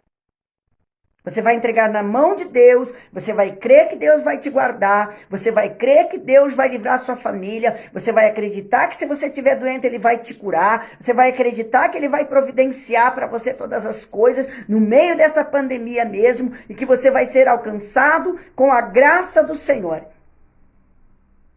Você vai entregar na mão de Deus, você vai crer que Deus vai te guardar, você vai crer que Deus vai livrar a sua família, você vai acreditar que se você estiver doente Ele vai te curar, você vai acreditar que Ele vai providenciar para você todas as coisas no meio dessa pandemia mesmo e que você vai ser alcançado com a graça do Senhor.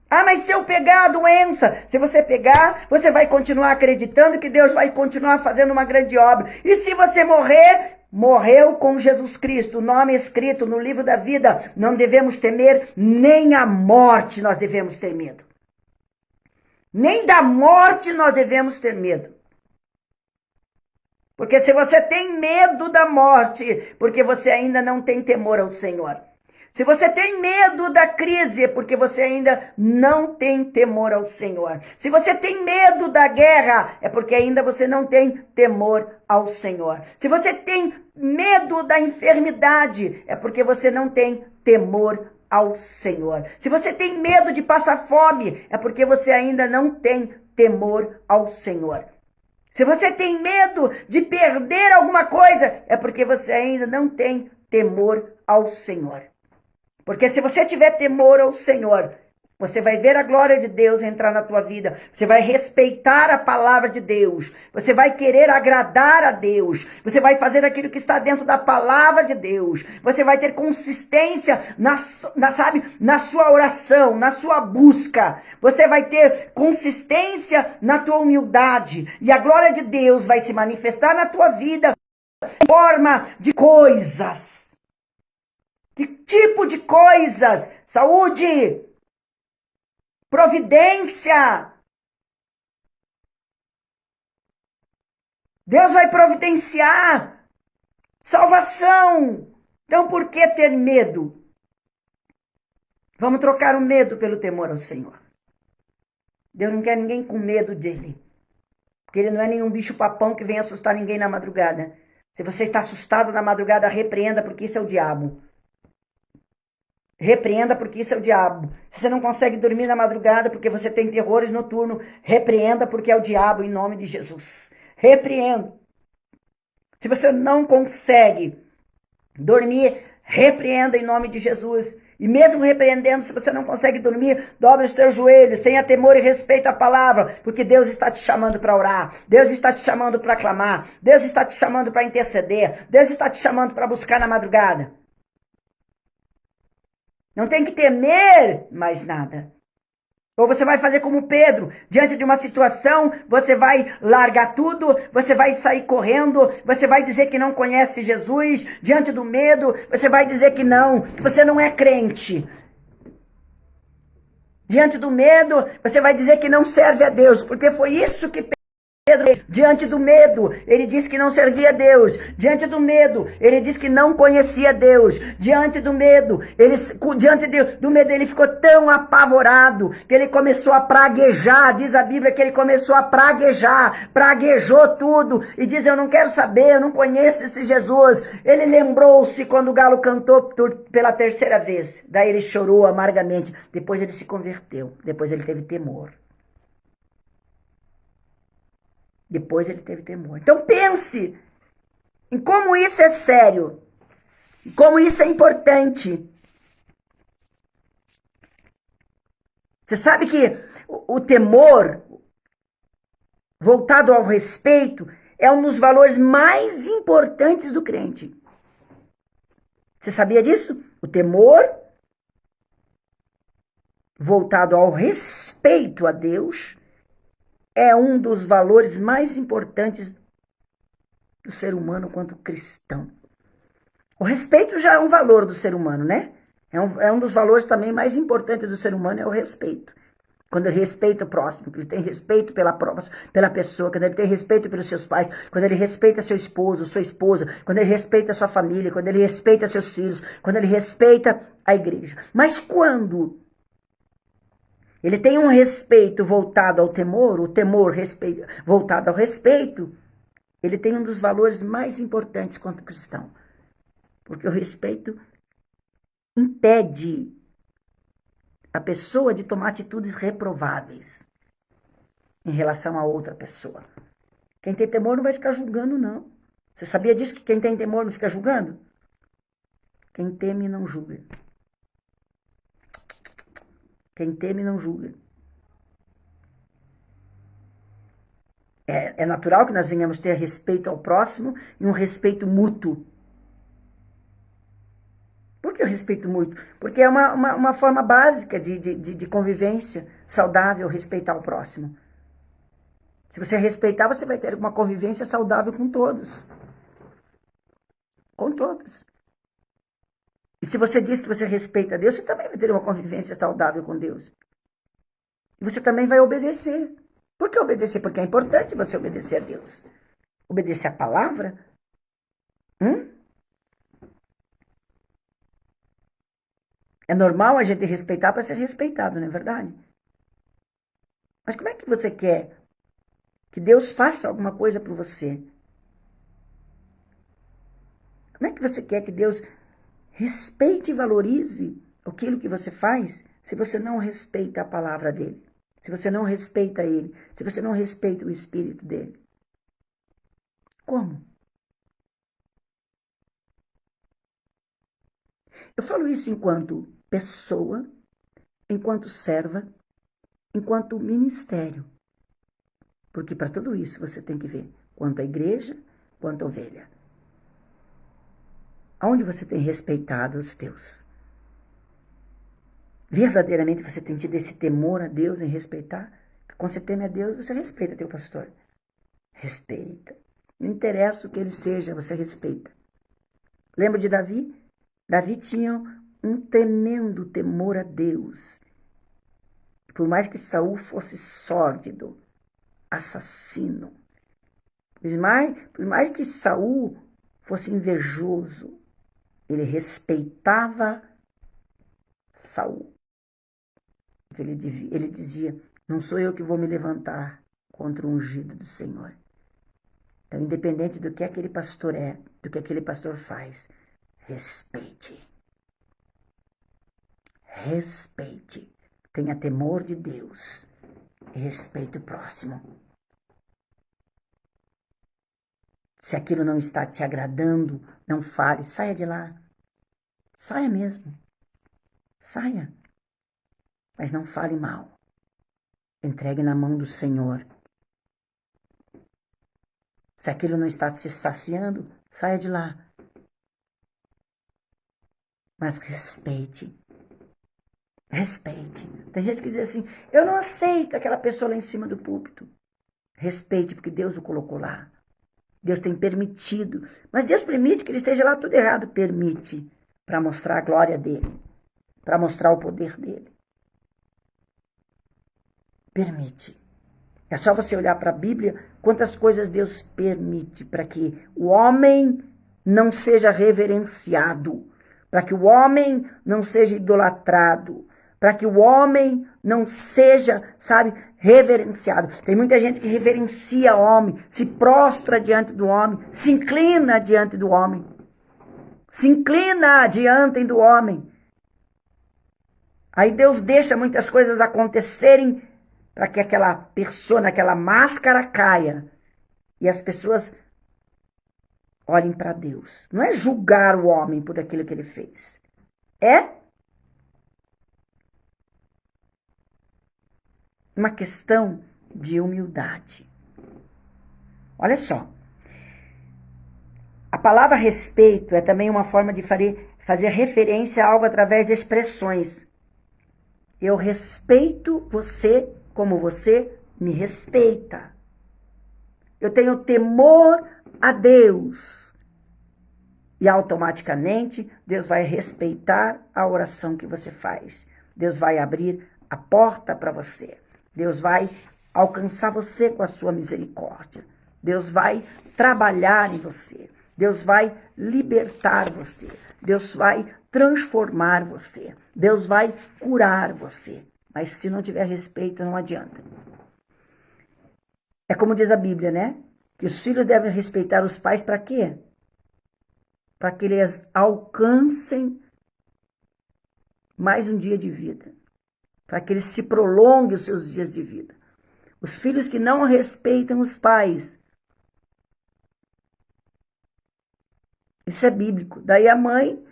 Ah, mas se eu pegar a doença, se você pegar, você vai continuar acreditando que Deus vai continuar fazendo uma grande obra. E se você morrer, morreu com Jesus Cristo, o nome escrito no livro da vida, não devemos temer, nem a morte nós devemos ter medo. Nem da morte nós devemos ter medo. Porque se você tem medo da morte, porque você ainda não tem temor ao Senhor. Se você tem medo da crise, é porque você ainda não tem temor ao Senhor. Se você tem medo da guerra, é porque ainda você não tem temor ao Senhor. Se você tem medo da enfermidade, é porque você não tem temor ao Senhor. Se você tem medo de passar fome, é porque você ainda não tem temor ao Senhor. Se você tem medo de perder alguma coisa, é porque você ainda não tem temor ao Senhor. Porque se você tiver temor ao Senhor, você vai ver a glória de Deus entrar na tua vida. Você vai respeitar a palavra de Deus. Você vai querer agradar a Deus. Você vai fazer aquilo que está dentro da palavra de Deus. Você vai ter consistência na sua oração, na sua busca. Você vai ter consistência na tua humildade. E a glória de Deus vai se manifestar na tua vida em forma de coisas. Que tipo de coisas? Saúde, providência. Deus vai providenciar salvação. Então por que ter medo? Vamos trocar o medo pelo temor ao Senhor. Deus não quer ninguém com medo dele. Porque ele não é nenhum bicho papão que vem assustar ninguém na madrugada. Se você está assustado na madrugada, repreenda, porque isso é o diabo. Repreenda, porque isso é o diabo. Se você não consegue dormir na madrugada porque você tem terrores noturnos, repreenda, porque é o diabo, em nome de Jesus. Repreenda. Se você não consegue dormir, repreenda em nome de Jesus. E mesmo repreendendo, se você não consegue dormir, dobre os teus joelhos, tenha temor e respeito à palavra, porque Deus está te chamando para orar, Deus está te chamando para clamar, Deus está te chamando para interceder, Deus está te chamando para buscar na madrugada. Não tem que temer mais nada. Ou você vai fazer como Pedro, diante de uma situação, você vai largar tudo, você vai sair correndo, você vai dizer que não conhece Jesus, diante do medo, você vai dizer que você não é crente. Diante do medo, você vai dizer que não serve a Deus, porque foi isso que Pedro, diante do medo, ele disse que não servia a Deus. Diante do medo, ele disse que não conhecia Deus. Diante do medo, ele ficou tão apavorado que ele começou a praguejar. Diz a Bíblia que ele começou a praguejar, praguejou tudo e diz: eu não quero saber, eu não conheço esse Jesus. Ele lembrou-se quando o galo cantou pela terceira vez. Daí ele chorou amargamente. Depois ele se converteu. Depois ele teve temor. Depois ele teve temor. Então pense em como isso é sério, como isso é importante. Você sabe que o temor, voltado ao respeito, é um dos valores mais importantes do crente. Você sabia disso? O temor, voltado ao respeito a Deus, é um dos valores mais importantes do ser humano quanto cristão. O respeito já é um valor do ser humano, né? É um dos valores também mais importantes do ser humano, é o respeito. Quando ele respeita o próximo, quando ele tem respeito pela pessoa, quando ele tem respeito pelos seus pais, quando ele respeita seu esposo, sua esposa, quando ele respeita sua família, quando ele respeita seus filhos, quando ele respeita a igreja. Mas quando ele tem um respeito voltado ao temor, o temor voltado ao respeito, ele tem um dos valores mais importantes quanto cristão. Porque o respeito impede a pessoa de tomar atitudes reprováveis em relação a outra pessoa. Quem tem temor não vai ficar julgando, não. Você sabia disso, que quem tem temor não fica julgando? Quem teme não julga. Quem teme não julga. É natural que nós venhamos ter respeito ao próximo e um respeito mútuo. Por que o respeito mútuo? Porque é uma forma básica de convivência saudável, respeitar o próximo. Se você respeitar, você vai ter uma convivência saudável com todos. Com todos. E se você diz que você respeita Deus, você também vai ter uma convivência saudável com Deus. E você também vai obedecer. Por que obedecer? Porque é importante você obedecer a Deus. Obedecer a palavra. É normal a gente respeitar para ser respeitado, não é verdade? Mas como é que você quer que Deus faça alguma coisa por você? Como é que você quer que Deus respeite e valorize aquilo que você faz se você não respeita a palavra dele? Se você não respeita ele? Se você não respeita o Espírito dele? Como? Eu falo isso enquanto pessoa, enquanto serva, enquanto ministério. Porque para tudo isso você tem que ver quanto a igreja, quanto a ovelha. Aonde você tem respeitado os teus? Verdadeiramente você tem tido esse temor a Deus em respeitar? Quando você teme a Deus, você respeita teu pastor. Respeita. Não interessa o que ele seja, você respeita. Lembra de Davi? Davi tinha um tremendo temor a Deus. Por mais que Saul fosse sórdido, assassino, por mais que Saul fosse invejoso, ele respeitava Saul. Ele dizia, não sou eu que vou me levantar contra o ungido do Senhor. Então, independente do que aquele pastor é, do que aquele pastor faz, respeite. Respeite. Tenha temor de Deus e respeite o próximo. Se aquilo não está te agradando, não fale, saia de lá. Saia mesmo. Saia. Mas não fale mal. Entregue na mão do Senhor. Se aquilo não está te saciando, saia de lá. Mas respeite. Respeite. Tem gente que diz assim, eu não aceito aquela pessoa lá em cima do púlpito. Respeite, porque Deus o colocou lá. Deus tem permitido. Mas Deus permite que ele esteja lá tudo errado. Permite. Para mostrar a glória dele. Para mostrar o poder dele. Permite. É só você olhar para a Bíblia, quantas coisas Deus permite para que o homem não seja reverenciado, para que o homem não seja idolatrado, para que o homem não seja, reverenciado. Tem muita gente que reverencia o homem, se prostra diante do homem, se inclina diante do homem. Se inclina diante do homem. Aí Deus deixa muitas coisas acontecerem para que aquela pessoa, aquela máscara caia. E as pessoas olhem para Deus. Não é julgar o homem por aquilo que ele fez. É uma questão de humildade. Olha só. A palavra respeito é também uma forma de fazer referência a algo através de expressões. Eu respeito você como você me respeita. Eu tenho temor a Deus. E automaticamente, Deus vai respeitar a oração que você faz. Deus vai abrir a porta para você. Deus vai alcançar você com a sua misericórdia. Deus vai trabalhar em você. Deus vai libertar você. Deus vai transformar você. Deus vai curar você. Mas se não tiver respeito, não adianta. É como diz a Bíblia, né? Que os filhos devem respeitar os pais para quê? Para que eles alcancem mais um dia de vida. Para que eles se prolonguem os seus dias de vida. Os filhos que não respeitam os pais. Isso é bíblico. Daí a mãe,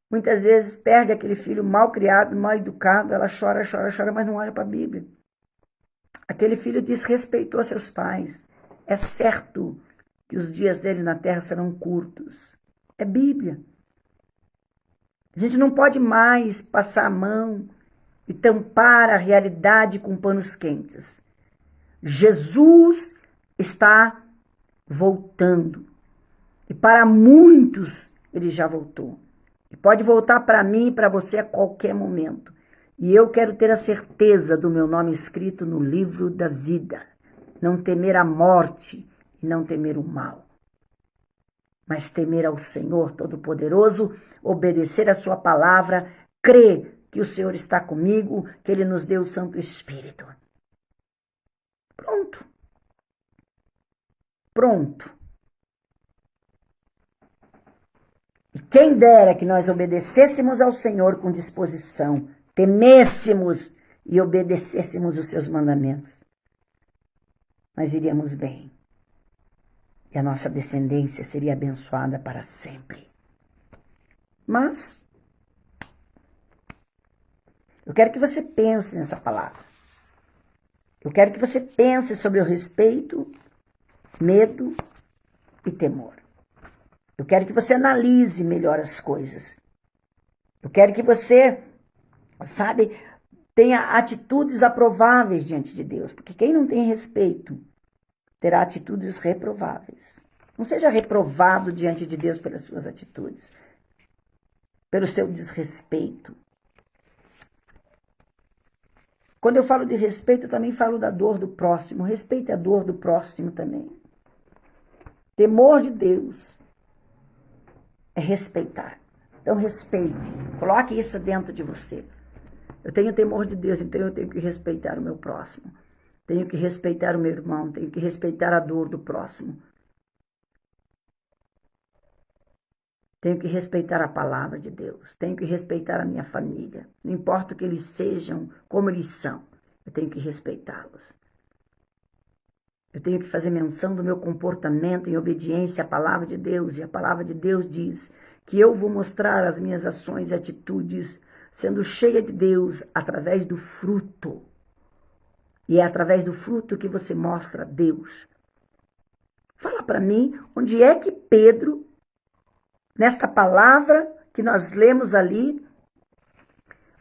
muitas vezes, perde aquele filho mal criado, mal educado. Ela chora, chora, chora, mas não olha para a Bíblia. Aquele filho desrespeitou seus pais. É certo que os dias deles na terra serão curtos. É Bíblia. A gente não pode mais passar a mão e tampar a realidade com panos quentes. Jesus está voltando. E para muitos, ele já voltou. E pode voltar para mim e para você a qualquer momento. E eu quero ter a certeza do meu nome escrito no livro da vida. Não temer a morte e não temer o mal. Mas temer ao Senhor Todo-Poderoso, obedecer a sua palavra, crer que o Senhor está comigo, que Ele nos deu o Santo Espírito. Pronto. Pronto. E quem dera que nós obedecêssemos ao Senhor com disposição, temêssemos e obedecêssemos os seus mandamentos. Nós iríamos bem. E a nossa descendência seria abençoada para sempre. Mas eu quero que você pense nessa palavra. Eu quero que você pense sobre o respeito, medo e temor. Eu quero que você analise melhor as coisas. Eu quero que você, tenha atitudes aprováveis diante de Deus. Porque quem não tem respeito terá atitudes reprováveis. Não seja reprovado diante de Deus pelas suas atitudes, pelo seu desrespeito. Quando eu falo de respeito, eu também falo da dor do próximo. Respeite a dor do próximo também. Temor de Deus é respeitar. Então, respeite. Coloque isso dentro de você. Eu tenho temor de Deus, então eu tenho que respeitar o meu próximo. Tenho que respeitar o meu irmão. Tenho que respeitar a dor do próximo. Tenho que respeitar a palavra de Deus. Tenho que respeitar a minha família. Não importa o que eles sejam, como eles são. Eu tenho que respeitá-los. Eu tenho que fazer menção do meu comportamento em obediência à palavra de Deus. E a palavra de Deus diz que eu vou mostrar as minhas ações e atitudes sendo cheia de Deus através do fruto. E é através do fruto que você mostra Deus. Fala para mim, onde é que Pedro, nesta palavra que nós lemos ali,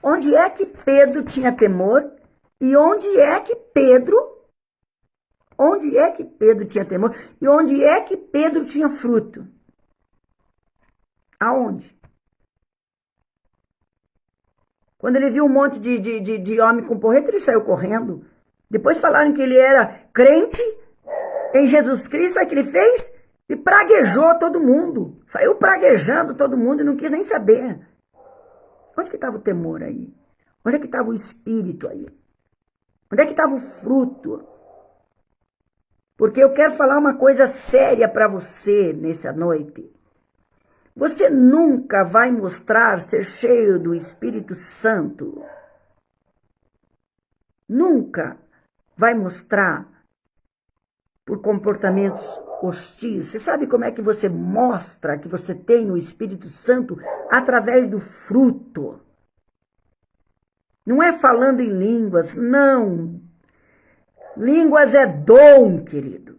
onde é que Pedro tinha temor e onde é que Pedro tinha temor e onde é que Pedro tinha fruto? Aonde? Quando ele viu um monte de homem com porrete, ele saiu correndo. Depois falaram que ele era crente em Jesus Cristo, sabe o que ele fez? E praguejou todo mundo. Saiu praguejando todo mundo e não quis nem saber. Onde que estava o temor aí? Onde é que estava o espírito aí? Onde é que estava o fruto? Porque eu quero falar uma coisa séria para você nessa noite. Você nunca vai mostrar ser cheio do Espírito Santo. Nunca vai mostrar por comportamentos hostis. Você sabe como é que você mostra que você tem o Espírito Santo? Através do fruto. Não é falando em línguas, não. Línguas é dom, querido.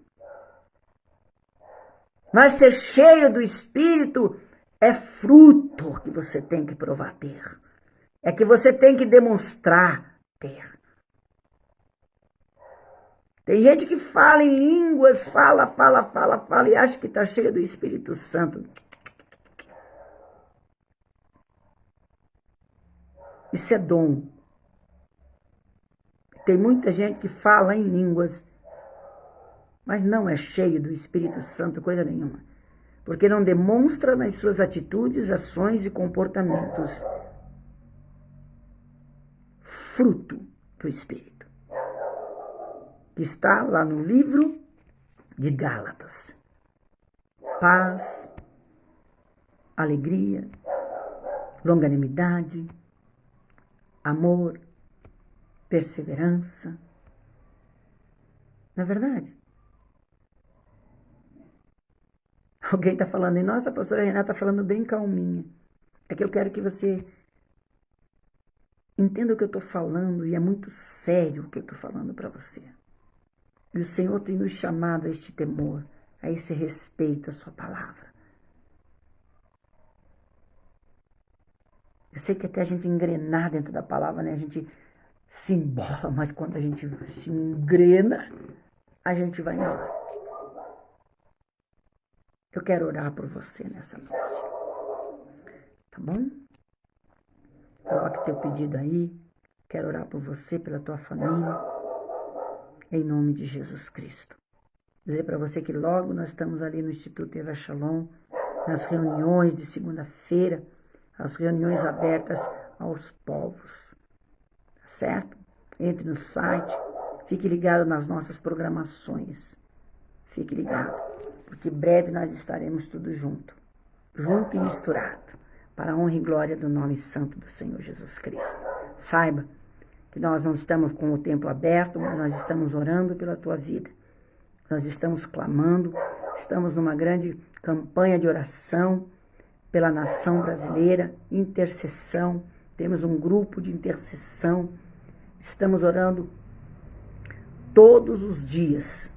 Mas ser cheio do Espírito é fruto que você tem que provar ter. É que você tem que demonstrar ter. Tem gente que fala em línguas, fala e acha que está cheio do Espírito Santo. Isso é dom. Tem muita gente que fala em línguas, mas não é cheio do Espírito Santo, coisa nenhuma. Porque não demonstra nas suas atitudes, ações e comportamentos fruto do Espírito. Que está lá no livro de Gálatas. Paz, alegria, longanimidade, amor, perseverança. Não é verdade? Alguém está falando, e nossa, a pastora Renata está falando bem calminha. É que eu quero que você entenda o que eu estou falando, e é muito sério o que eu estou falando para você. E o Senhor tem nos chamado a este temor, a esse respeito à sua palavra. Eu sei que até a gente engrenar dentro da palavra, né? A gente se embola, mas quando a gente se engrena, a gente vai embora. Eu quero orar por você nessa noite. Tá bom? Coloque teu pedido aí. Quero orar por você, pela tua família. Em nome de Jesus Cristo. Dizer para você que logo nós estamos ali no Instituto Eva Shalom, nas reuniões de segunda-feira, as reuniões abertas aos povos. Tá certo? Entre no site, fique ligado nas nossas programações. Fique ligado, porque breve nós estaremos tudo junto e misturado, para a honra e glória do nome santo do Senhor Jesus Cristo. Saiba que nós não estamos com o templo aberto, mas nós estamos orando pela tua vida. Nós estamos clamando, estamos numa grande campanha de oração pela nação brasileira, intercessão. Temos um grupo de intercessão. Estamos orando todos os dias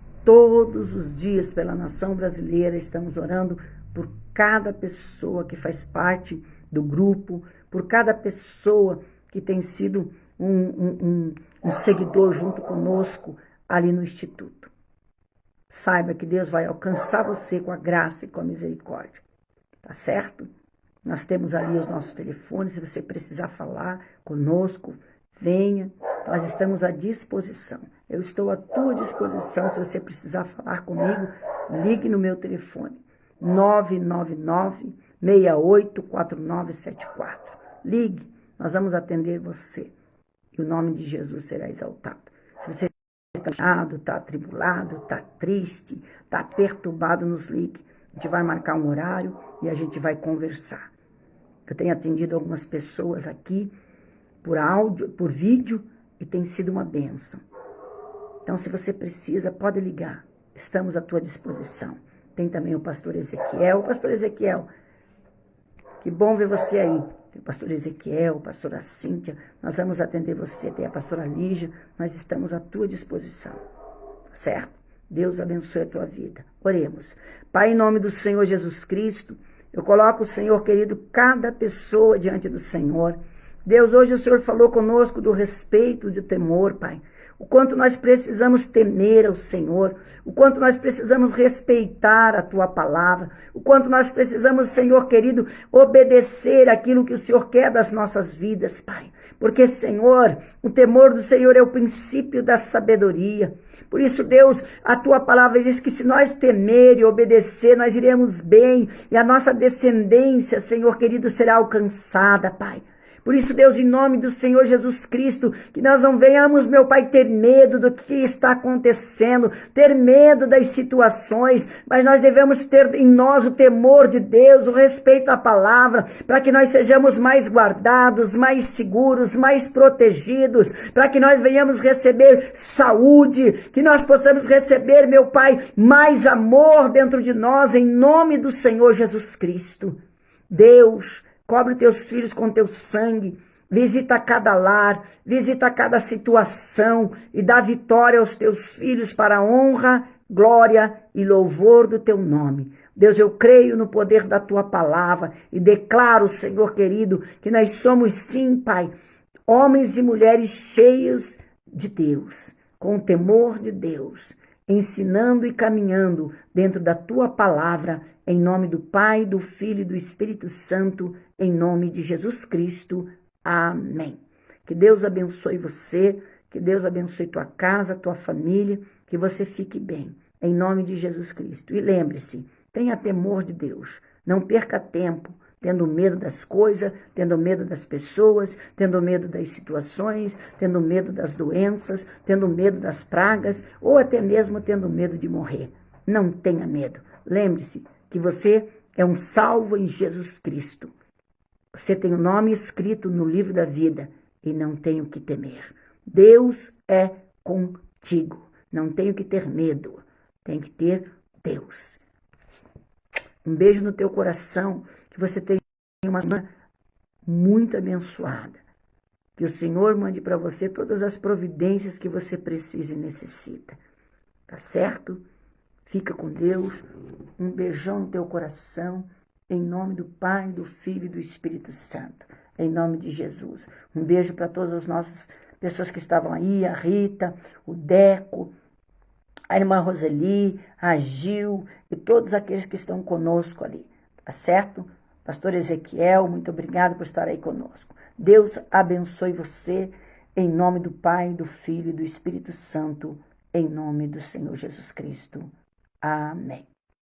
pela nação brasileira. Estamos orando por cada pessoa que faz parte do grupo, por cada pessoa que tem sido um seguidor junto conosco ali no Instituto. Saiba que Deus vai alcançar você com a graça e com a misericórdia. Tá certo? Nós temos ali os nossos telefones, se você precisar falar conosco, venha, nós estamos à disposição. Eu estou à tua disposição, se você precisar falar comigo, ligue no meu telefone, 999-684974. Ligue, nós vamos atender você, e o nome de Jesus será exaltado. Se você está chateado, está atribulado, está triste, está perturbado, nos ligue. A gente vai marcar um horário e a gente vai conversar. Eu tenho atendido algumas pessoas aqui por áudio, por vídeo, e tem sido uma bênção. Então, se você precisa, pode ligar. Estamos à tua disposição. Tem também o pastor Ezequiel. Pastor Ezequiel, que bom ver você aí. Tem o pastor Ezequiel, a pastora Cíntia. Nós vamos atender você. Tem a pastora Lígia. Nós estamos à tua disposição. Certo? Deus abençoe a tua vida. Oremos. Pai, em nome do Senhor Jesus Cristo, eu coloco, Senhor querido, cada pessoa diante do Senhor. Deus, hoje o Senhor falou conosco do respeito, do temor, Pai. O quanto nós precisamos temer ao Senhor, o quanto nós precisamos respeitar a Tua palavra, o quanto nós precisamos, Senhor querido, obedecer aquilo que o Senhor quer das nossas vidas, Pai. Porque, Senhor, o temor do Senhor é o princípio da sabedoria. Por isso, Deus, a Tua palavra diz que se nós temer e obedecer, nós iremos bem e a nossa descendência, Senhor querido, será alcançada, Pai. Por isso, Deus, em nome do Senhor Jesus Cristo, que nós não venhamos, meu Pai, ter medo do que está acontecendo, ter medo das situações, mas nós devemos ter em nós o temor de Deus, o respeito à palavra, para que nós sejamos mais guardados, mais seguros, mais protegidos, para que nós venhamos receber saúde, que nós possamos receber, meu Pai, mais amor dentro de nós, em nome do Senhor Jesus Cristo. Deus, cobre teus filhos com teu sangue, visita cada lar, visita cada situação e dá vitória aos teus filhos para a honra, glória e louvor do teu nome. Deus, eu creio no poder da tua palavra e declaro, Senhor querido, que nós somos sim, Pai, homens e mulheres cheios de Deus, com o temor de Deus, ensinando e caminhando dentro da tua palavra, em nome do Pai, do Filho e do Espírito Santo, em nome de Jesus Cristo. Amém. Que Deus abençoe você, Que Deus abençoe tua casa, tua família, que você fique bem, em nome de Jesus Cristo. E lembre-se, tenha temor de Deus, não perca tempo tendo medo das coisas, tendo medo das pessoas, tendo medo das situações, tendo medo das doenças, tendo medo das pragas, ou até mesmo tendo medo de morrer. Não tenha medo. Lembre-se que você é um salvo em Jesus Cristo. Você tem o nome escrito no livro da vida e não tem o que temer. Deus é contigo. Não tenho que ter medo. Tem que ter Deus. Um beijo no teu coração. Que você tenha uma semana muito abençoada. Que o Senhor mande para você todas as providências que você precisa e necessita. Tá certo? Fica com Deus. Um beijão no teu coração. Em nome do Pai, do Filho e do Espírito Santo. Em nome de Jesus. Um beijo para todas as nossas pessoas que estavam aí. A Rita, o Deco, a irmã Roseli, a Gil e todos aqueles que estão conosco ali. Tá certo? Pastor Ezequiel, muito obrigado por estar aí conosco. Deus abençoe você. Em nome do Pai, do Filho e do Espírito Santo. Em nome do Senhor Jesus Cristo. Amém.